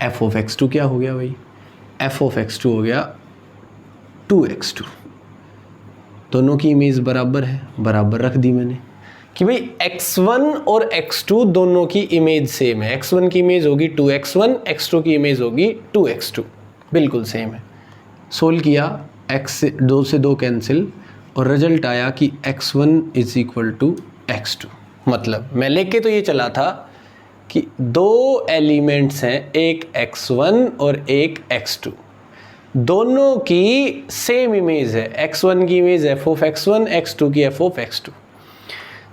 f of x2 क्या हो गया भाई, f of x2 हो गया 2x2। दोनों की इमेज बराबर है, बराबर रख दी मैंने कि भाई x1 और x2 दोनों की इमेज सेम है। x1 की इमेज होगी 2x1, x2 की इमेज होगी 2x2, बिल्कुल सेम है। सोल्व किया, x 2 से 2 कैंसिल, और रिजल्ट आया कि x1 is equal to x2। मतलब मैं लेके तो ये चला था कि दो एलिमेंट्स हैं, एक x1 और एक x2, दोनों की सेम इमेज है। x1 की image f of x1, x2 की f of x2।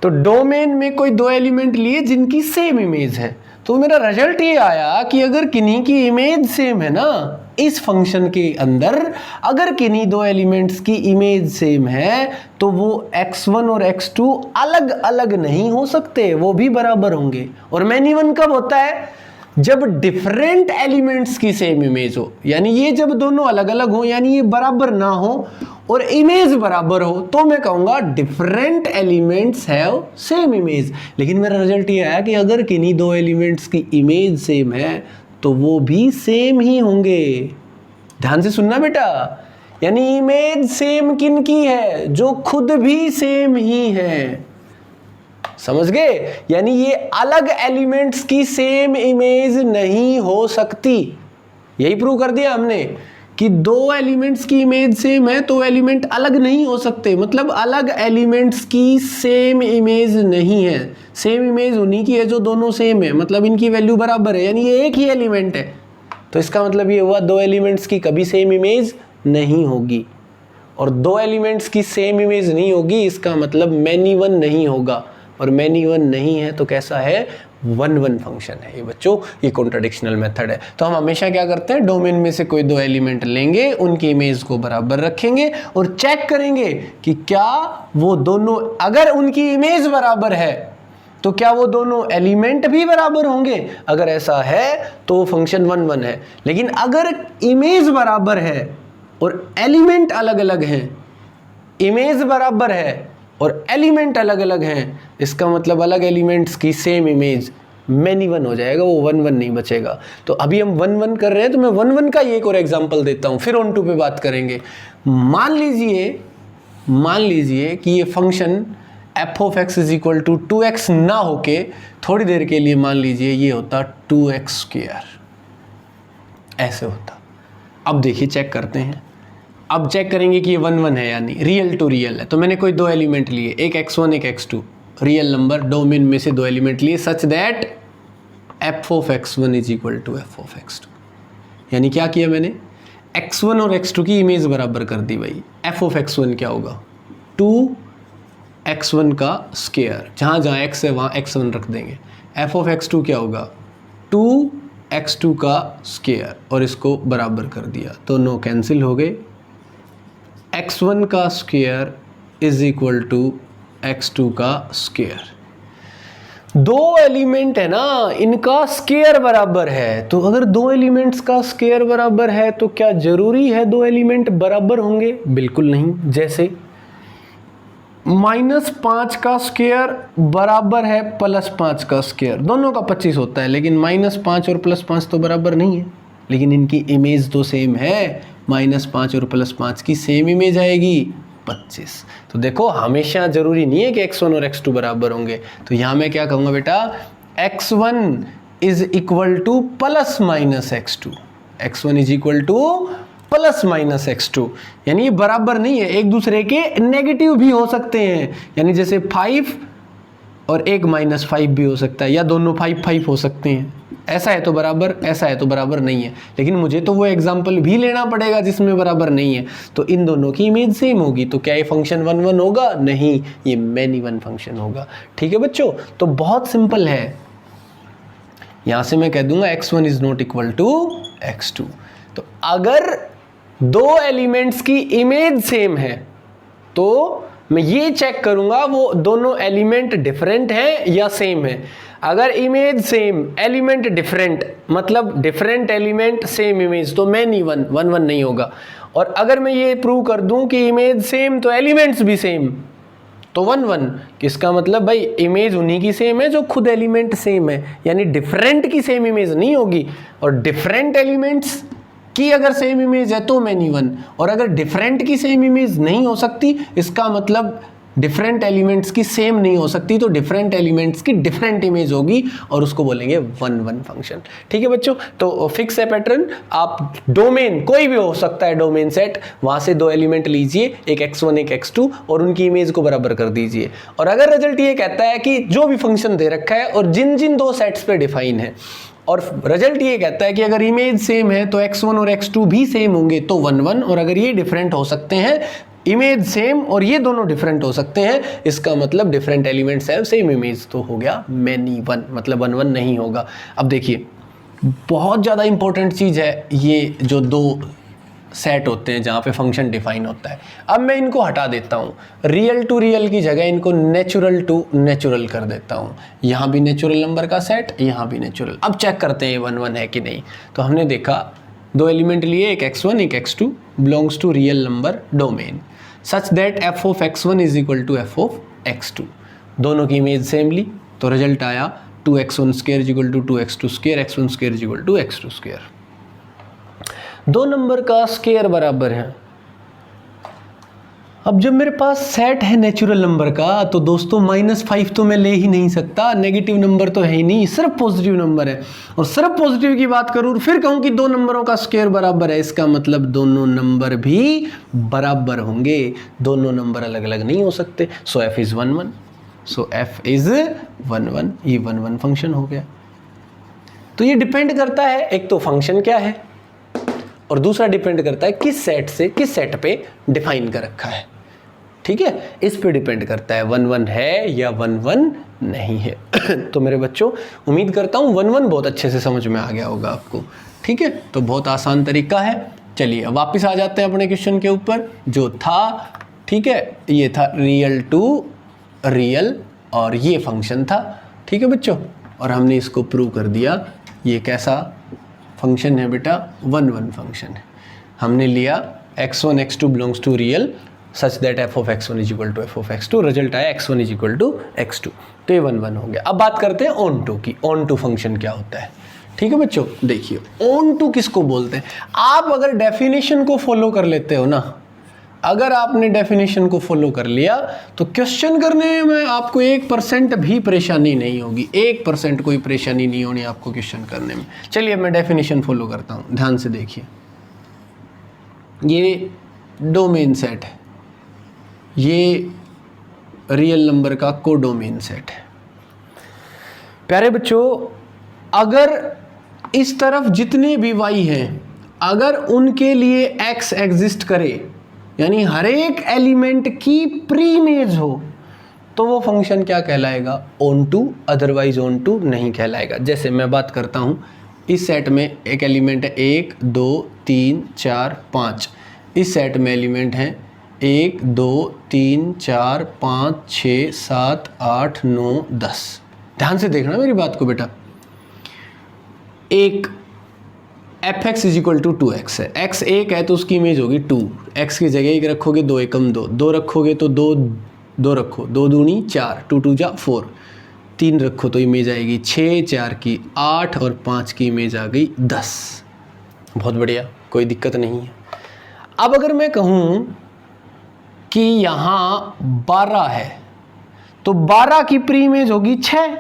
तो डोमेन में कोई दो एलिमेंट लिए जिनकी सेम इमेज है, तो मेरा रिजल्ट ये आया कि अगर किन्हीं की इमेज सेम है ना, इस फंक्शन के अंदर अगर किन्हीं दो एलिमेंट्स की इमेज सेम है तो वो x1 और x2 अलग अलग नहीं हो सकते, वो भी बराबर होंगे। और मैनी वन कब होता है, जब डिफरेंट एलिमेंट्स की सेम इमेज हो। यानी ये जब दोनों अलग अलग हो, यानी ये बराबर ना हो और इमेज बराबर हो, तो मैं कहूंगा different elements have same image. लेकिन मेरा रिजल्ट ये आया कि अगर किन्हीं दो एलिमेंट्स की इमेज सेम है तो वो भी सेम ही होंगे। ध्यान से सुनना बेटा, यानी इमेज सेम किन की है, जो खुद भी सेम ही है। समझ गए, यानी ये अलग एलिमेंट्स की सेम इमेज नहीं हो सकती। यही प्रूव कर दिया हमने कि दो एलिमेंट्स की इमेज सेम है तो एलिमेंट अलग नहीं हो सकते। मतलब अलग एलिमेंट्स की सेम इमेज नहीं है, सेम इमेज उन्हीं की है जो दोनों सेम है, मतलब इनकी वैल्यू बराबर है, यानी ये एक ही एलिमेंट है। तो इसका मतलब ये हुआ दो एलिमेंट्स की कभी सेम इमेज नहीं होगी, और दो एलिमेंट्स की सेम इमेज नहीं होगी, इसका मतलब मैनी वन नहीं होगा, और मैनी वन नहीं है तो कैसा है, 1 1 फंक्शन है। ये बच्चों ये कॉन्ट्राडिक्शनल मेथड है। तो हम हमेशा क्या करते हैं, डोमेन में से कोई दो एलिमेंट लेंगे, उनकी इमेज को बराबर रखेंगे और चेक करेंगे कि क्या वो दोनों, अगर उनकी इमेज बराबर है तो क्या वो दोनों एलिमेंट भी बराबर होंगे। अगर ऐसा है तो वो फंक्शन 1 1 है। लेकिन अगर इमेज बराबर है और एलिमेंट अलग अलग हैं, इमेज बराबर है और एलिमेंट अलग अलग हैं, इसका मतलब अलग एलिमेंट्स की सेम इमेज मैनी वन हो जाएगा, वो 1 1 नहीं बचेगा। तो अभी हम 1 1 कर रहे हैं, तो मैं 1 1 का एक और एग्जांपल देता हूं, फिर ऑन टू पे बात करेंगे। मान लीजिए मान लीजिए कि ये function F of x is equal to 2x ना होके थोड़ी देर के लिए मान लीजिए ये होता 2x², ऐसे होता। अब देखिए चेक करते हैं, अब चेक करेंगे कि ये 1 1 है यानी रियल टू रियल है। तो मैंने कोई दो एलिमेंट लिए, एक x1 एक x2, रियल नंबर डोमेन में से दो एलिमेंट लिए such that F of x1 is equal to F of x2। यानी क्या किया मैंने, x1 और x2 की इमेज बराबर कर दी भाई। एफ ऑफ x1 क्या होगा, 2x1 का स्क्वायर, जहाँ जहाँ x है वहाँ x1 रख देंगे। एफ ऑफ x2 क्या होगा, 2x2 का स्क्वायर, और इसको बराबर कर दिया तो नो कैंसिल हो गए। x1 का square is equal to x2 का स्क्वायर। दो एलिमेंट है ना, इनका स्क्वायर बराबर है। तो अगर दो एलिमेंट्स का स्क्वायर बराबर है तो क्या जरूरी है दो एलिमेंट बराबर होंगे? बिल्कुल नहीं। जैसे -5 का स्क्वायर बराबर है +5 का स्क्वायर, दोनों का 25 होता है, लेकिन -5 और +5 तो बराबर नहीं है, लेकिन इनकी इमेज तो सेम है। -5 और +5 की सेम इमेज आएगी 25। तो देखो हमेशा जरूरी नहीं है कि x1 और x2 बराबर होंगे। तो यहाँ मैं क्या कहूँगा बेटा, x1 is equal to ±x2, x1 is equal to ±x2, यानी ये बराबर नहीं है, एक दूसरे के नेगेटिव भी हो सकते हैं। यानी जैसे 5 और एक -5 भी हो सकता है, या दोनों 5 5 हो सकते हैं। ऐसा है तो बराबर, ऐसा है तो बराबर नहीं है। लेकिन मुझे तो वो एग्जाम्पल भी लेना पड़ेगा जिसमें बराबर नहीं है। तो इन दोनों की इमेज सेम होगी, तो क्या ये फंक्शन 1 1 होगा? नहीं, ये मैनी वन फंक्शन होगा। ठीक है बच्चों, तो बहुत सिंपल है। यहां से मैं कह दूंगा x1 is not equal to x2। तो अगर दो एलिमेंट्स की इमेज सेम है तो मैं ये चेक करूंगा वो दोनों एलिमेंट डिफरेंट हैं या सेम है। अगर इमेज सेम, एलिमेंट डिफरेंट, मतलब डिफरेंट एलिमेंट सेम इमेज, तो मैनी वन 1 1 नहीं होगा। और अगर मैं ये प्रूव कर दूं कि इमेज सेम तो एलिमेंट्स भी सेम, तो 1 1, किसका मतलब भाई इमेज उन्हीं की सेम है जो खुद एलिमेंट सेम है, यानी डिफरेंट की सेम इमेज नहीं होगी। और डिफरेंट एलिमेंट्स की अगर सेम इमेज है तो मैनी वन, और अगर डिफरेंट की सेम इमेज नहीं हो सकती, इसका मतलब डिफरेंट एलिमेंट्स की सेम नहीं हो सकती, तो डिफरेंट एलिमेंट्स की डिफरेंट इमेज होगी और उसको बोलेंगे 1 1 फंक्शन। ठीक है बच्चों, तो फिक्स है पैटर्न। आप डोमेन कोई भी हो सकता है, डोमेन सेट, वहां से दो एलिमेंट लीजिए, एक x1 एक x2, और उनकी इमेज को बराबर कर दीजिए। और अगर रिजल्ट ये कहता है कि जो भी फंक्शन दे रखा है और जिन जिन दो सेट्स पे डिफाइन है, और रिजल्ट ये कहता है कि अगर इमेज सेम है तो x1 और x2 भी सेम होंगे तो 1 1, और अगर ये डिफरेंट हो सकते हैं, इमेज सेम और ये दोनों डिफरेंट हो सकते हैं, इसका मतलब डिफरेंट एलिमेंट्स है सेम इमेज, तो हो गया मैनी वन, मतलब 1 1 नहीं होगा। अब देखिए बहुत ज़्यादा इंपॉर्टेंट चीज़ है ये जो दो सेट होते हैं जहाँ पे फंक्शन डिफाइन होता है। अब मैं इनको हटा देता हूँ, रियल टू रियल की जगह इनको नेचुरल टू नेचुरल कर देता हूँ। यहाँ भी नेचुरल नंबर का सेट, यहाँ भी नेचुरल। अब चेक करते हैं 1 1 है कि नहीं। तो हमने देखा दो एलिमेंट लिए, एक x1 एक x2, belongs to real number domain such that f of x1 is equal to f of x2। दोनों की इमेज सेम ली तो रिजल्ट आया 2x1 square is equal to 2x2 square, x1 square is equal to x2 square. दो नंबर का स्क्वायर बराबर है। अब जब मेरे पास सेट है नेचुरल नंबर का, तो दोस्तों -5 तो मैं ले ही नहीं सकता, नेगेटिव नंबर तो है ही नहीं, सिर्फ पॉजिटिव नंबर है। और सिर्फ पॉजिटिव की बात करूँ फिर कहूँ कि दो नंबरों का स्क्वायर बराबर है, इसका मतलब दोनों नंबर भी बराबर होंगे, दोनों नंबर अलग अलग नहीं हो सकते। सो f is 1 1, so f is 1 1, ये 1 1 फंक्शन हो गया। तो ये डिपेंड करता है, एक तो फंक्शन क्या है और दूसरा डिपेंड करता है किस सेट से किस सेट पे डिफाइन कर रखा है। ठीक है, इस पे डिपेंड करता है 1 1 है या 1 1 नहीं है। तो मेरे बच्चों उम्मीद करता हूँ 1 1 बहुत अच्छे से समझ में आ गया होगा आपको। ठीक है, तो बहुत आसान तरीका है। चलिए वापस आ जाते हैं अपने क्वेश्चन के ऊपर जो था। ठीक है, ये था रियल टू रियल और ये फंक्शन था। ठीक है बच्चों, और हमने इसको प्रूव कर दिया। ये कैसा फंक्शन है बेटा? 1 1 फंक्शन है। हमने लिया x1 x2 belongs to real such that f of x1 is equal to f of x2, result आया x1 is equal to x2, तो ये 1 1 हो गया। अब बात करते हैं ऑन टू की। ऑन टू फंक्शन क्या होता है? ठीक है बच्चों, देखिए ऑन टू किसको बोलते हैं। आप अगर डेफिनेशन को फॉलो कर लेते हो ना, अगर आपने डेफिनेशन को फॉलो कर लिया तो क्वेश्चन करने में आपको 1% भी परेशानी नहीं होगी, 1% कोई परेशानी नहीं होनी आपको क्वेश्चन करने में। चलिए मैं डेफिनेशन फॉलो करता हूँ, ध्यान से देखिए। ये डोमेन सेट है, ये रियल नंबर का कोडोमेन सेट है। प्यारे बच्चों, अगर इस तरफ जितने भी y हैं, अगर उनके लिए x एग्जिस्ट करे, यानी हर एक एलिमेंट की प्री इमेज हो, तो वो फंक्शन क्या कहलाएगा? Onto, otherwise onto नहीं कहलाएगा। जैसे मैं बात करता हूँ, इस सेट में एक एलिमेंट है 1 2 3 4 5, इस सेट में एलिमेंट हैं 1 2 3 4 5 6 7 8 9 10। ध्यान से देखना मेरी बात को बेटा। एक fx is equal to 2x है, x 1 है तो उसकी इमेज होगी 2, x की जगह 1 रखोगे 2 एकम 2, 2 रखोगे तो 2 रखो, 2 दूनी 4, 2 2 जा 4, 3 रखो तो इमेज आएगी 6, 4 की 8 और 5 की इमेज आ गई 10। बहुत बढ़िया, कोई दिक्कत नहीं है। अब अगर मैं कहूँ कि यहाँ 12 है तो 12 की प्री इमेज होगी 6,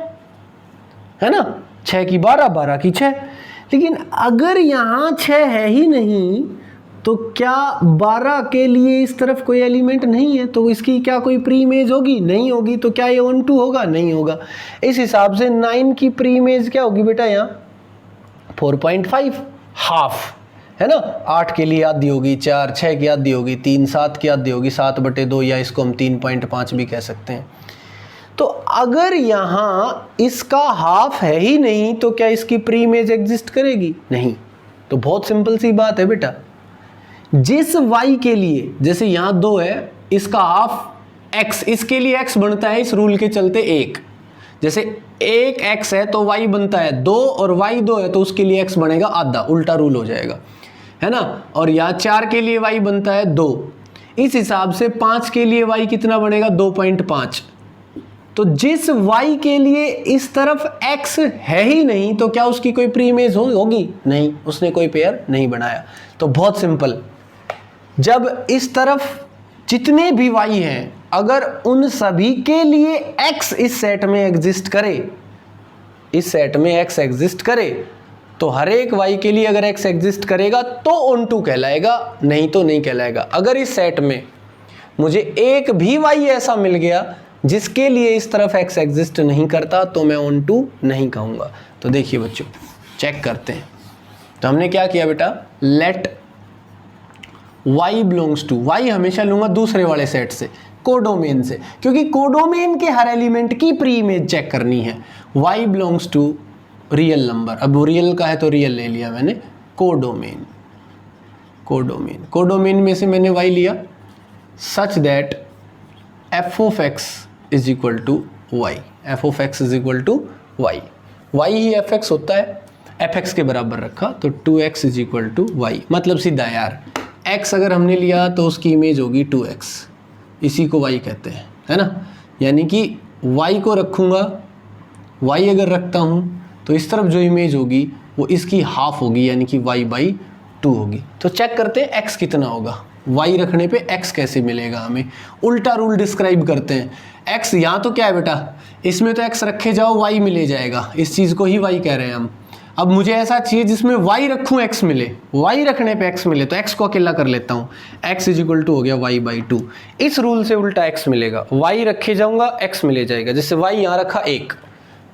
है ना, 6 की 12, 12 की 6। लेकिन अगर यहाँ 6 है ही नहीं तो क्या 12 के लिए इस तरफ कोई एलिमेंट नहीं है, तो इसकी क्या कोई प्री इमेज होगी? नहीं होगी। तो क्या ये 1 2 होगा? नहीं होगा। इस हिसाब से 9 की प्री इमेज क्या होगी बेटा? यहाँ 4.5, हाफ, है ना। 8 के लिए आधी होगी 4, 6 की आधी होगी 3, 7 की आधी होगी 7/2, या इसको हम 3.5 भी कह सकते हैं। तो अगर यहाँ इसका हाफ है ही नहीं तो क्या इसकी प्री इमेज एग्जिस्ट करेगी? नहीं। तो बहुत सिंपल सी बात है बेटा, जिस y के लिए, जैसे यहाँ 2 है, इसका हाफ x, इसके लिए x बनता है इस रूल के चलते 1। जैसे 1x है तो y बनता है 2, और y 2 है तो उसके लिए x बनेगा आधा, उल्टा रूल हो जाएगा, है ना। और यहाँ 4 के लिए y बनता है 2, इस हिसाब से 5 के लिए y कितना बनेगा? 2.5। तो जिस y के लिए इस तरफ x है ही नहीं तो क्या उसकी कोई प्री इमेज होगी? नहीं, उसने कोई पेयर नहीं बनाया। तो बहुत सिंपल, जब इस तरफ जितने भी y हैं, अगर उन सभी के लिए x इस सेट में एग्जिस्ट करे, इस सेट में x एग्जिस्ट करे, तो हर एक y के लिए अगर x एग्जिस्ट करेगा तो ऑन टू कहलाएगा, नहीं तो नहीं कहलाएगा। अगर इस सेट में मुझे एक भी y ऐसा मिल गया जिसके लिए इस तरफ x एग्जिस्ट नहीं करता तो मैं ऑन टू नहीं कहूँगा। तो देखिए बच्चों, चेक करते हैं। तो हमने क्या किया बेटा? Let y belongs to, y हमेशा लूँगा दूसरे वाले सेट से, कोडोमेन से, क्योंकि कोडोमेन के हर एलिमेंट की प्री इमेज चेक करनी है। y belongs to real number, अब वो रियल का है तो रियल ले लिया मैंने, कोडोमेन, कोडोमेन, कोडोमेन में से मैंने y लिया, such that f of x is equal to y, f of x is equal to y, y ही fx होता है, fx के बराबर रखा तो 2x is equal to y। मतलब सीधा यार, x अगर हमने लिया तो उसकी इमेज होगी 2x, इसी को y कहते हैं, है ना। यानी कि y को रखूँगा, y अगर रखता हूँ तो इस तरफ जो इमेज होगी वो इसकी हाफ होगी, यानी कि y/2 होगी। तो चेक करते हैं x कितना होगा, y रखने पे x कैसे मिलेगा हमें। उल्टा रूल डिस्क्राइब करते हैं। x यहाँ तो क्या है बेटा, इसमें तो x रखे जाओ y मिले जाएगा, इस चीज़ को ही y कह रहे हैं हम। अब मुझे ऐसा चाहिए जिसमें y रखूँ x मिले, y रखने पे x मिले, तो x को अकेला कर लेता हूँ, x इज इक्वल टू हो गया y/2। इस रूल से उल्टा x मिलेगा, y रखे जाऊँगा x मिले जाएगा। जैसे y यहाँ रखा 1,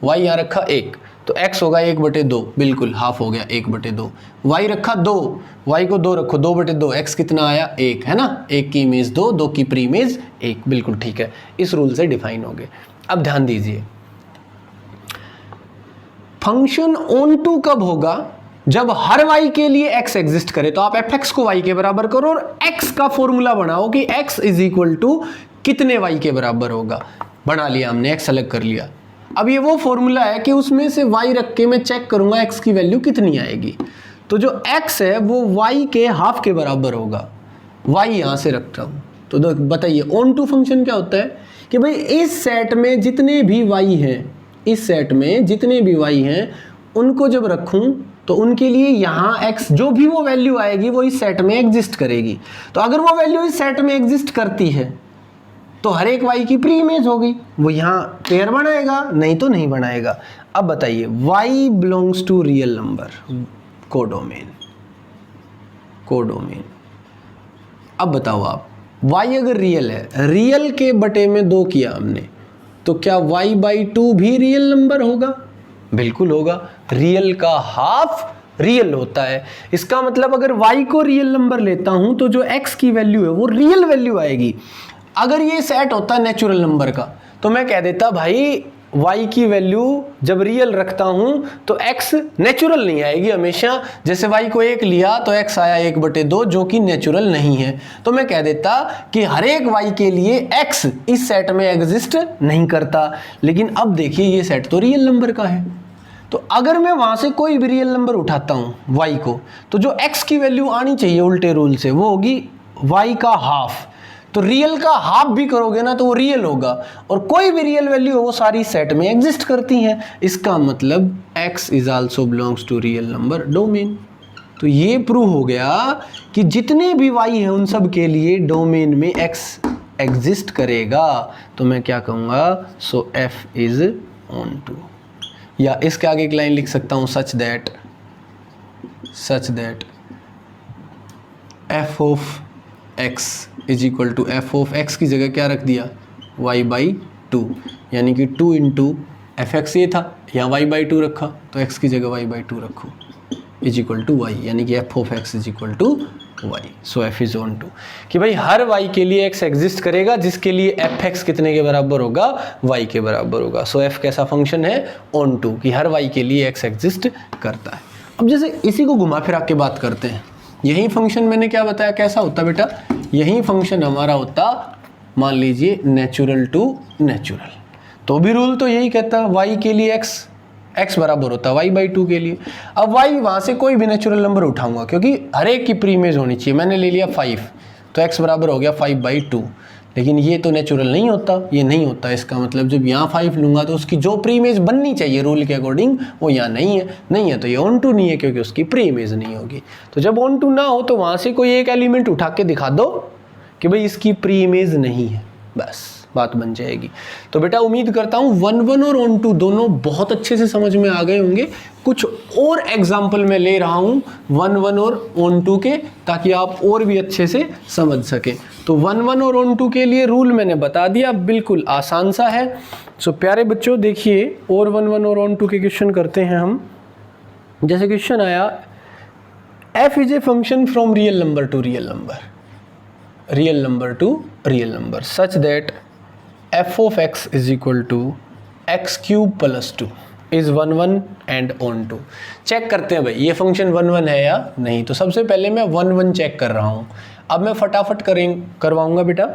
y यहाँ रखा 1, तो x होगा 1/2, बिल्कुल हाफ हो गया 1/2। y रखा 2, y को 2 रखो, 2/2, x कितना आया? 1, है ना। 1 की इमेज 2, 2 की प्री इमेज 1, बिल्कुल ठीक है। इस रूल से डिफाइन हो गए। अब ध्यान दीजिए, फंक्शन ऑन टू कब होगा? जब हर y के लिए x एग्जिस्ट करे। तो आप fx को y के बराबर करो और x का फॉर्मूला बनाओ कि x इज इक्वल टू कितने y के बराबर होगा। बना लिया हमने, x अलग कर लिया। अब ये वो फॉर्मूला है कि उसमें से y रख के मैं चेक करूंगा x की वैल्यू कितनी आएगी। तो जो x है वो y के हाफ के बराबर होगा, y यहाँ से रखता हूँ। तो बताइए ऑन टू फंक्शन क्या होता है कि भाई इस सेट में जितने भी y हैं, इस सेट में जितने भी y हैं उनको जब रखूँ तो उनके लिए यहाँ x जो भी वो वैल्यू आएगी वो इस सेट में एग्जिस्ट करेगी। तो अगर वो वैल्यू इस सेट में एग्जिस्ट करती है तो हर एक y की प्री इमेज हो गई, वो यहाँ पेयर बनाएगा, नहीं तो नहीं बनाएगा। अब बताइए y belongs to real number, codomain, codomain. अब बताओ आप, y अगर रियल है, रियल के बटे में 2 किया हमने, तो क्या y/2 भी रियल नंबर होगा? बिल्कुल होगा। रियल का हाफ रियल होता है। इसका मतलब अगर y को रियल नंबर लेता हूं तो जो x की वैल्यू है वो रियल वैल्यू आएगी। अगर ये सेट होता नेचुरल नंबर का तो मैं कह देता भाई y की वैल्यू जब रियल रखता हूं तो x नेचुरल नहीं आएगी हमेशा। जैसे y को 1 लिया तो x आया 1/2 जो कि नेचुरल नहीं है। तो मैं कह देता कि हर एक y के लिए x इस सेट में एग्जिस्ट नहीं करता। लेकिन अब देखिए ये सेट तो रियल नंबर का है, तो अगर मैं वहां से कोई भी रियल नंबर उठाता हूं y को, तो जो x की वैल्यू आनी चाहिए उल्टे रूल से वो होगी y का हाफ। तो रियल का हाफ भी करोगे ना तो वो रियल होगा, और कोई भी रियल वैल्यू हो वो सारी सेट में एग्जिस्ट करती हैं। इसका मतलब x is also belongs to real number domain. तो ये प्रूव हो गया कि जितने भी y हैं उन सब के लिए डोमेन में x एग्जिस्ट करेगा। तो मैं क्या कहूँगा, so f is onto, या इसके आगे एक लाइन लिख सकता हूँ, such that f of x is equal to F of x की जगह क्या रख दिया, y/2, यानी कि 2 इंटू fx ये था, यहाँ y/2 रखा तो x की जगह y/2 रखो, इज इक्वल टू y, यानी कि f of x is equal to y। So f is onto, कि भाई हर y के लिए x एग्जिस्ट करेगा जिसके लिए fx कितने के बराबर होगा, y के बराबर होगा। सो f कैसा फंक्शन है, ऑन टू, कि हर y के लिए x एग्जिस्ट करता है। अब जैसे इसी को घुमा फिरा के बात करते हैं, यही फंक्शन मैंने क्या बताया कैसा होता बेटा, यही फंक्शन हमारा होता मान लीजिए नेचुरल टू नेचुरल, तो भी रूल तो यही कहता है y के लिए x बराबर होता है y/2 के लिए। अब y वहाँ से कोई भी नेचुरल नंबर उठाऊंगा क्योंकि हर एक की प्री इमेज होनी चाहिए। मैंने ले लिया 5 तो x बराबर हो गया 5/2, लेकिन ये तो नेचुरल नहीं होता, ये नहीं होता। इसका मतलब जब यहाँ 5 लूँगा तो उसकी जो प्री इमेज बननी चाहिए रूल के अकॉर्डिंग वो यहाँ नहीं है तो ये ऑन टू नहीं है क्योंकि उसकी प्री इमेज नहीं होगी। तो जब ऑन टू ना हो तो वहाँ से कोई एक एलिमेंट उठा के दिखा दो कि भाई इसकी प्री इमेज नहीं है, बस बात बन जाएगी। तो बेटा उम्मीद करता हूँ 1-1 और ऑन टू दोनों बहुत अच्छे से समझ में आ गए होंगे। कुछ और एग्जाम्पल मैं ले रहा हूँ 1-1 और ऑन टू के, ताकि आप और भी अच्छे से समझ सकें। तो 1-1 और ऑन टू के लिए रूल मैंने बता दिया, बिल्कुल आसान सा है। सो प्यारे बच्चों देखिए, और 1-1 और ऑन टू के क्वेश्चन करते हैं हम। जैसे क्वेश्चन आया, f is a function from real number to real number, real number to real number, such that f of x is equal to x cube plus 2 is 1-1 and on 2। Check करते हैं भाई ये फंक्शन 1-1 है या नहीं। तो सबसे पहले मैं 1-1 चेक कर रहा हूँ। अब मैं फटाफट करवाऊंगा बेटा,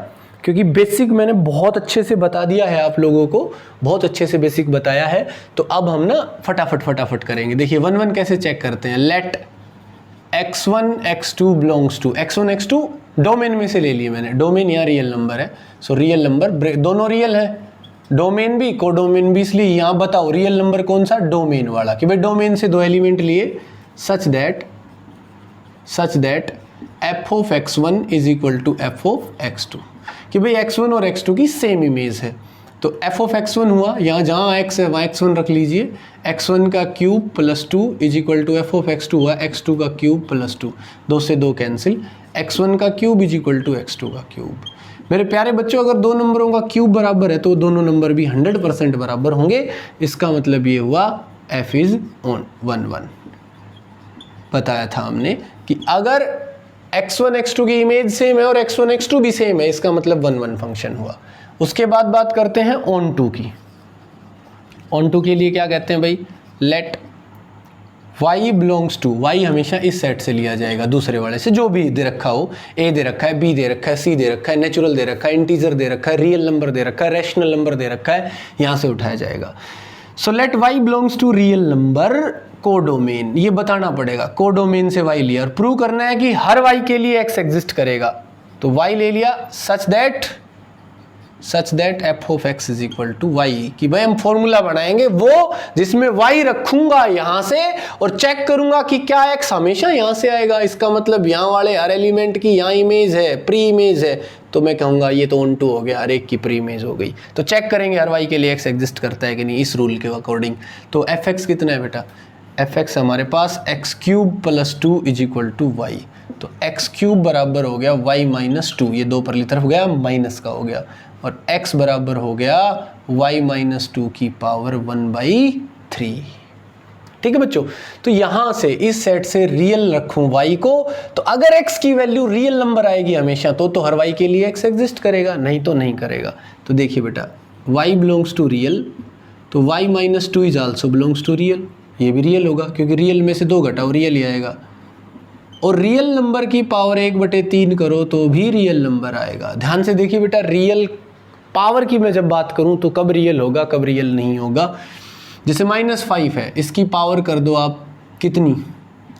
क्योंकि बेसिक मैंने बहुत अच्छे से बता दिया है, आप लोगों को बहुत अच्छे से बेसिक बताया है। तो अब हम ना फटाफट करेंगे। देखिए 1-1 कैसे चेक करते हैं। Late x1 x2 belongs to, x1 x2 domain में से ले लिए मैंने, डोमेन यहाँ रियल नंबर है। सो रियल नंबर दोनों रियल है, डोमेन भी कोडोमेन भी, इसलिए यहाँ बताओ रियल नंबर कौन सा, डोमेन वाला, कि भाई डोमेन से 2 एलिमेंट लिए। Such that f of x1 is equal to f of x2, कि भाई x1 और x2 की सेम इमेज है। तो f ऑफ x1 हुआ, यहाँ जहाँ x है वहाँ x1 रख लीजिए, x1 का cube plus 2 is equal to f of x2 हुआ x2 का क्यूब प्लस 2, 2 से 2 कैंसिल, x1 का cube is equal to x2 का क्यूब। मेरे प्यारे बच्चों अगर 2 नंबरों का क्यूब बराबर है तो दोनों नंबर भी 100% बराबर होंगे। इसका मतलब ये हुआ f इज ऑन 1-1। बताया था हमने कि अगर x1 x2 की इमेज सेम है और x1 x2 भी सेम है, इसका मतलब 1-1 फंक्शन हुआ। उसके बाद बात करते हैं ऑन टू की। ऑन टू के लिए क्या कहते हैं भाई, let y belongs to, y हमेशा इस सेट से लिया जाएगा, दूसरे वाले से, जो भी दे रखा हो, a दे रखा है, b दे रखा है, c दे रखा है, नेचुरल दे रखा है, इंटीजर दे रखा है, रियल नंबर दे रखा है, रैशनल नंबर दे रखा है, यहाँ से उठाया जाएगा। So let y belongs to real number codomain, ये बताना पड़ेगा, कोडोमेन से y लिया, और प्रूव करना है कि हर y के लिए x एग्जिस्ट करेगा। तो y ले लिया, such that such that F of x is equal to Y, कि भाई हम फॉर्मूला बनाएंगे वो जिसमें वाई रखूंगा यहां से और चेक करूंगा कि क्या एक्स हमेशा यहां से आएगा। इसका मतलब यहां वाले हर एलिमेंट की यहां इमेज है, प्री इमेज है, तो मैं कहूंगा ये तो ऑन टू हो गया, हर एक की प्री इमेज हो गई। तो चेक करेंगे हर वाई के लिए एक्स एग्जिस्ट करता है कि नहीं इस रूल के अकॉर्डिंग। तो एफ एक्स कितना है बेटा, एफ एक्स हमारे पास x cube plus 2 is equal to y. तो एक्स क्यूब बराबर हो गया वाई माइनस 2, ये दो परली तरफ गया माइनस का हो गया, और x बराबर हो गया y माइनस 2 की पावर 1/3। ठीक है बच्चों, तो यहां से इस सेट से रियल रखूं y को, तो अगर x की वैल्यू रियल नंबर आएगी हमेशा तो हर y के लिए x एग्जिस्ट करेगा, नहीं तो नहीं करेगा। तो देखिए बेटा y बिलोंग्स टू रियल, तो y minus 2 is also belongs to real, ये भी रियल होगा क्योंकि रियल में से 2 घटाओ रियल ही आएगा। और रियल नंबर की पावर 1/3 करो तो भी रियल नंबर आएगा। ध्यान से देखिए बेटा, रियल पावर की मैं जब बात करूं तो कब रियल होगा कब रियल नहीं होगा। जैसे -5 है, इसकी पावर कर दो आप कितनी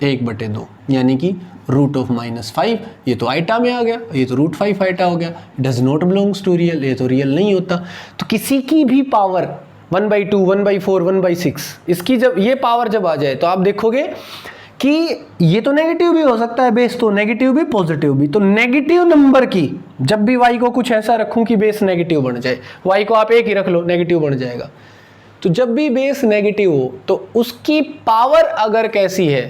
1/2, यानी कि रूट ऑफ -5, ये तो आइटा में आ गया, ये तो √5 आइटा हो गया, does not belongs to real, ये तो रियल नहीं होता। तो किसी की भी पावर 1/2, 1/4, 1/6, इसकी जब ये पावर जब आ जाए तो आप देखोगे कि ये तो नेगेटिव भी हो सकता है बेस, तो नेगेटिव भी पॉजिटिव भी। तो नेगेटिव नंबर की जब भी y को कुछ ऐसा रखूं कि बेस नेगेटिव बन जाए, y को आप 1 ही रख लो नेगेटिव बन जाएगा, तो जब भी बेस नेगेटिव हो तो उसकी पावर अगर कैसी है,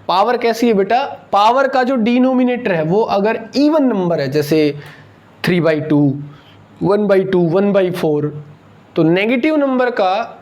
पावर कैसी है बेटा, पावर का जो डिनोमिनेटर है वो अगर इवन नंबर है, जैसे 3/2, 1/2, 1/4, तो नेगेटिव नंबर का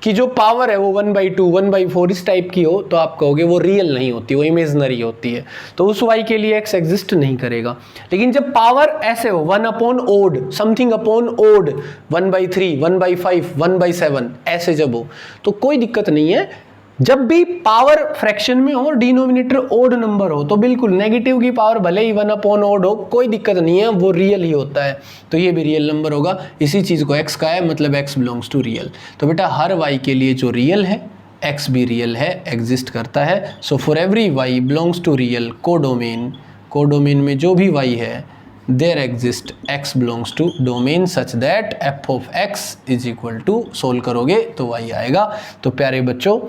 कि जो पावर है वो 1/2, 1/4 इस टाइप की हो, तो आप कहोगे वो रियल नहीं होती, वो इमेजनरी होती है, तो उस y के लिए x एग्जिस्ट नहीं करेगा। लेकिन जब पावर ऐसे हो 1/odd, समथिंग अपॉन ओड, 1/3, 1/5, 1/7 ऐसे जब हो तो कोई दिक्कत नहीं है। जब भी पावर फ्रैक्शन में हो, डिनोमिनेटर ओड नंबर हो, तो बिल्कुल नेगेटिव की पावर भले ही 1/odd हो, कोई दिक्कत नहीं है, वो रियल ही होता है, तो ये भी रियल नंबर होगा। इसी चीज़ को x का है, मतलब x बिलोंग्स टू रियल। तो बेटा हर y के लिए जो रियल है x भी रियल है, एग्जिस्ट करता है। So for every y belongs to real codomain में जो भी y है there exist x belongs to domain such that f of x is equal to, solve करोगे तो y आएगा। तो प्यारे बच्चों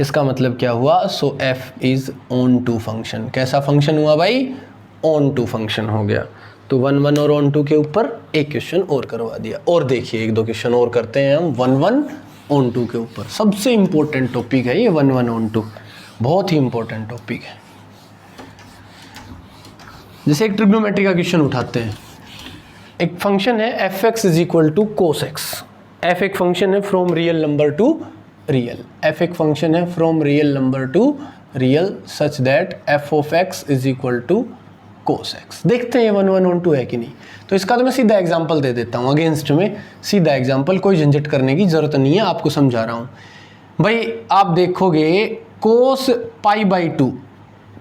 इसका मतलब क्या हुआ, so f is onto function. कैसा फंक्शन हुआ भाई, ऑन टू फंक्शन हो गया। तो 1, 1 और ऑन टू के ऊपर एक क्वेश्चन और करवा दिया। और देखिए 1-2 क्वेश्चन और करते हैं हम 1, 1 ऑन टू के ऊपर। सबसे इंपॉर्टेंट टॉपिक है ये 1, 1 ऑन टू, बहुत ही इंपॉर्टेंट टॉपिक है। जैसे एक ट्रिग्नोमेट्री का क्वेश्चन उठाते हैं, एक फंक्शन है f x is equal to cos x. F एक फंक्शन है from real number to real, f एक फंक्शन है from real number to real such that F of x is equal to cos x. देखते हैं 1, 1 ऑन टू है कि नहीं। तो इसका तो मैं सीधा एग्जांपल दे देता हूँ, अगेंस्ट में सीधा एग्जांपल, कोई झंझट करने की जरूरत नहीं है, आपको समझा रहा हूँ। भाई आप देखोगे कोस π/2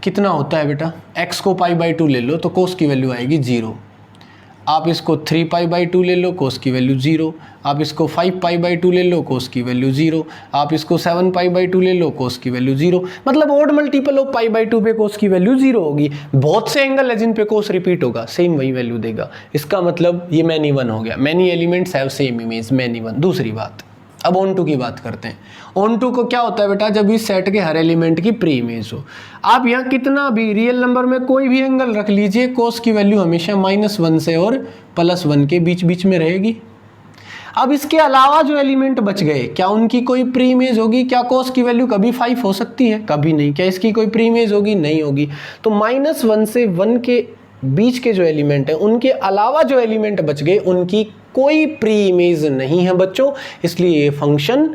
कितना होता है बेटा, x को π/2 ले लो तो कोस की वैल्यू आएगी 0। आप इसको 3π/2 ले लो, कोस की वैल्यू 0। आप इसको 5π/2 ले लो, कोस की वैल्यू 0। आप इसको 7π/2 ले लो, कोस की वैल्यू 0। मतलब ओड मल्टीपल ऑफ π/2 पे कोस की वैल्यू 0 होगी। बहुत से एंगल है जिन पे कोस रिपीट होगा, सेम वही वैल्यू देगा। इसका मतलब ये मैनी वन हो गया, many elements have same image, many one. दूसरी बात, अब ऑन टू की बात करते हैं। ऑन टू को क्या होता है बेटा, जब इस सेट के हर एलिमेंट की प्री इमेज हो। आप यहाँ कितना भी रियल नंबर में कोई भी एंगल रख लीजिए, कोस की वैल्यू हमेशा -1 से और +1 के बीच बीच में रहेगी। अब इसके अलावा जो एलिमेंट बच गए, क्या उनकी कोई प्री इमेज होगी? क्या कोस की वैल्यू कभी 5 हो सकती है? कभी नहीं। क्या इसकी कोई प्री इमेज होगी? नहीं होगी। तो -1 से 1 के बीच के जो एलिमेंट हैं, उनके अलावा जो एलिमेंट बच गए उनकी कोई प्री इमेज नहीं है बच्चों, इसलिए ये फंक्शन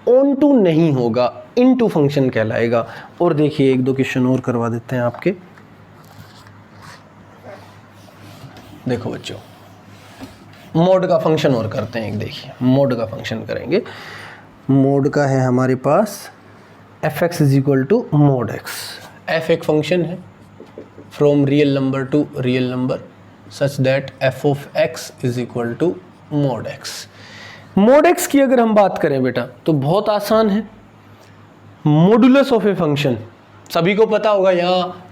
ऑन टू नहीं होगा, इनटू फंक्शन कहलाएगा। और देखिए 1-2 क्वेश्चन और करवा देते हैं आपके। देखो बच्चों, मोड का फंक्शन और करते हैं एक। देखिए मोड का फंक्शन करेंगे। मोड का है हमारे पास f x is equal to mod x. F एक फंक्शन है from real number to real number such that F of x is equal to mod x. Mod x की अगर हम बात करें बेटा तो बहुत आसान है। मॉडुलस ऑफ ए फंक्शन सभी को पता होगा। यहाँ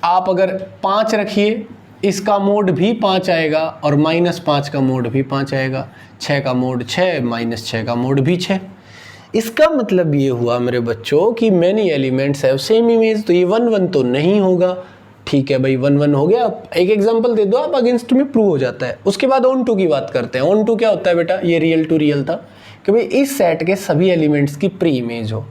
आप अगर 5 रखिए इसका मोड भी 5 आएगा और -5 का मोड भी 5 आएगा, 6 का मोड 6, -6 का मोड भी 6। इसका मतलब ये हुआ मेरे बच्चों कि many elements have same image, तो ये 1 1 तो नहीं होगा। ठीक है भाई, 1 1 हो गया। एक एग्जांपल दे दो आप, अगेंस्ट में प्रूव हो जाता है। उसके बाद ऑन टू की बात करते हैं। ऑन टू क्या होता है बेटा? ये रियल टू रियल था कि भाई इस सेट के सभी एलिमेंट्स की प्री इमेज हो।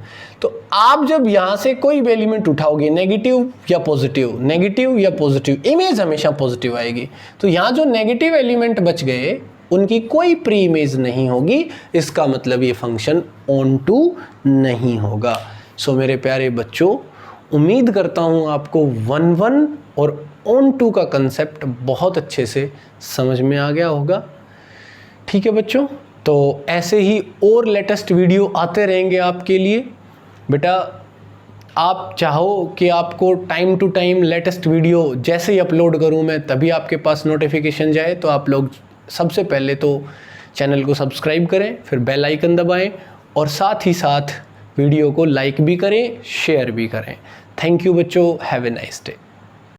तो आप जब यहाँ से कोई भी एलिमेंट उठाओगे, नेगेटिव या पॉजिटिव, नेगेटिव या पॉजिटिव, इमेज हमेशा पॉजिटिव आएगी। तो यहाँ जो नेगेटिव एलिमेंट बच गए उनकी कोई प्री इमेज नहीं होगी, इसका मतलब ये फंक्शन ऑन टू नहीं होगा। सो मेरे प्यारे बच्चों, उम्मीद करता हूँ आपको 1 1 और ऑन टू का कंसेप्ट बहुत अच्छे से समझ में आ गया होगा। ठीक है बच्चों, तो ऐसे ही और लेटेस्ट वीडियो आते रहेंगे आपके लिए। बेटा आप चाहो कि आपको time to time latest video जैसे ही अपलोड करूं मैं तभी आपके पास नोटिफिकेशन जाए, तो आप लोग सबसे पहले तो चैनल को सब्सक्राइब करें, फिर बेल आइकन दबाएं और साथ ही साथ वीडियो को लाइक भी करें, शेयर भी करें। थैंक यू बच्चों, हैव ए नाइस डे।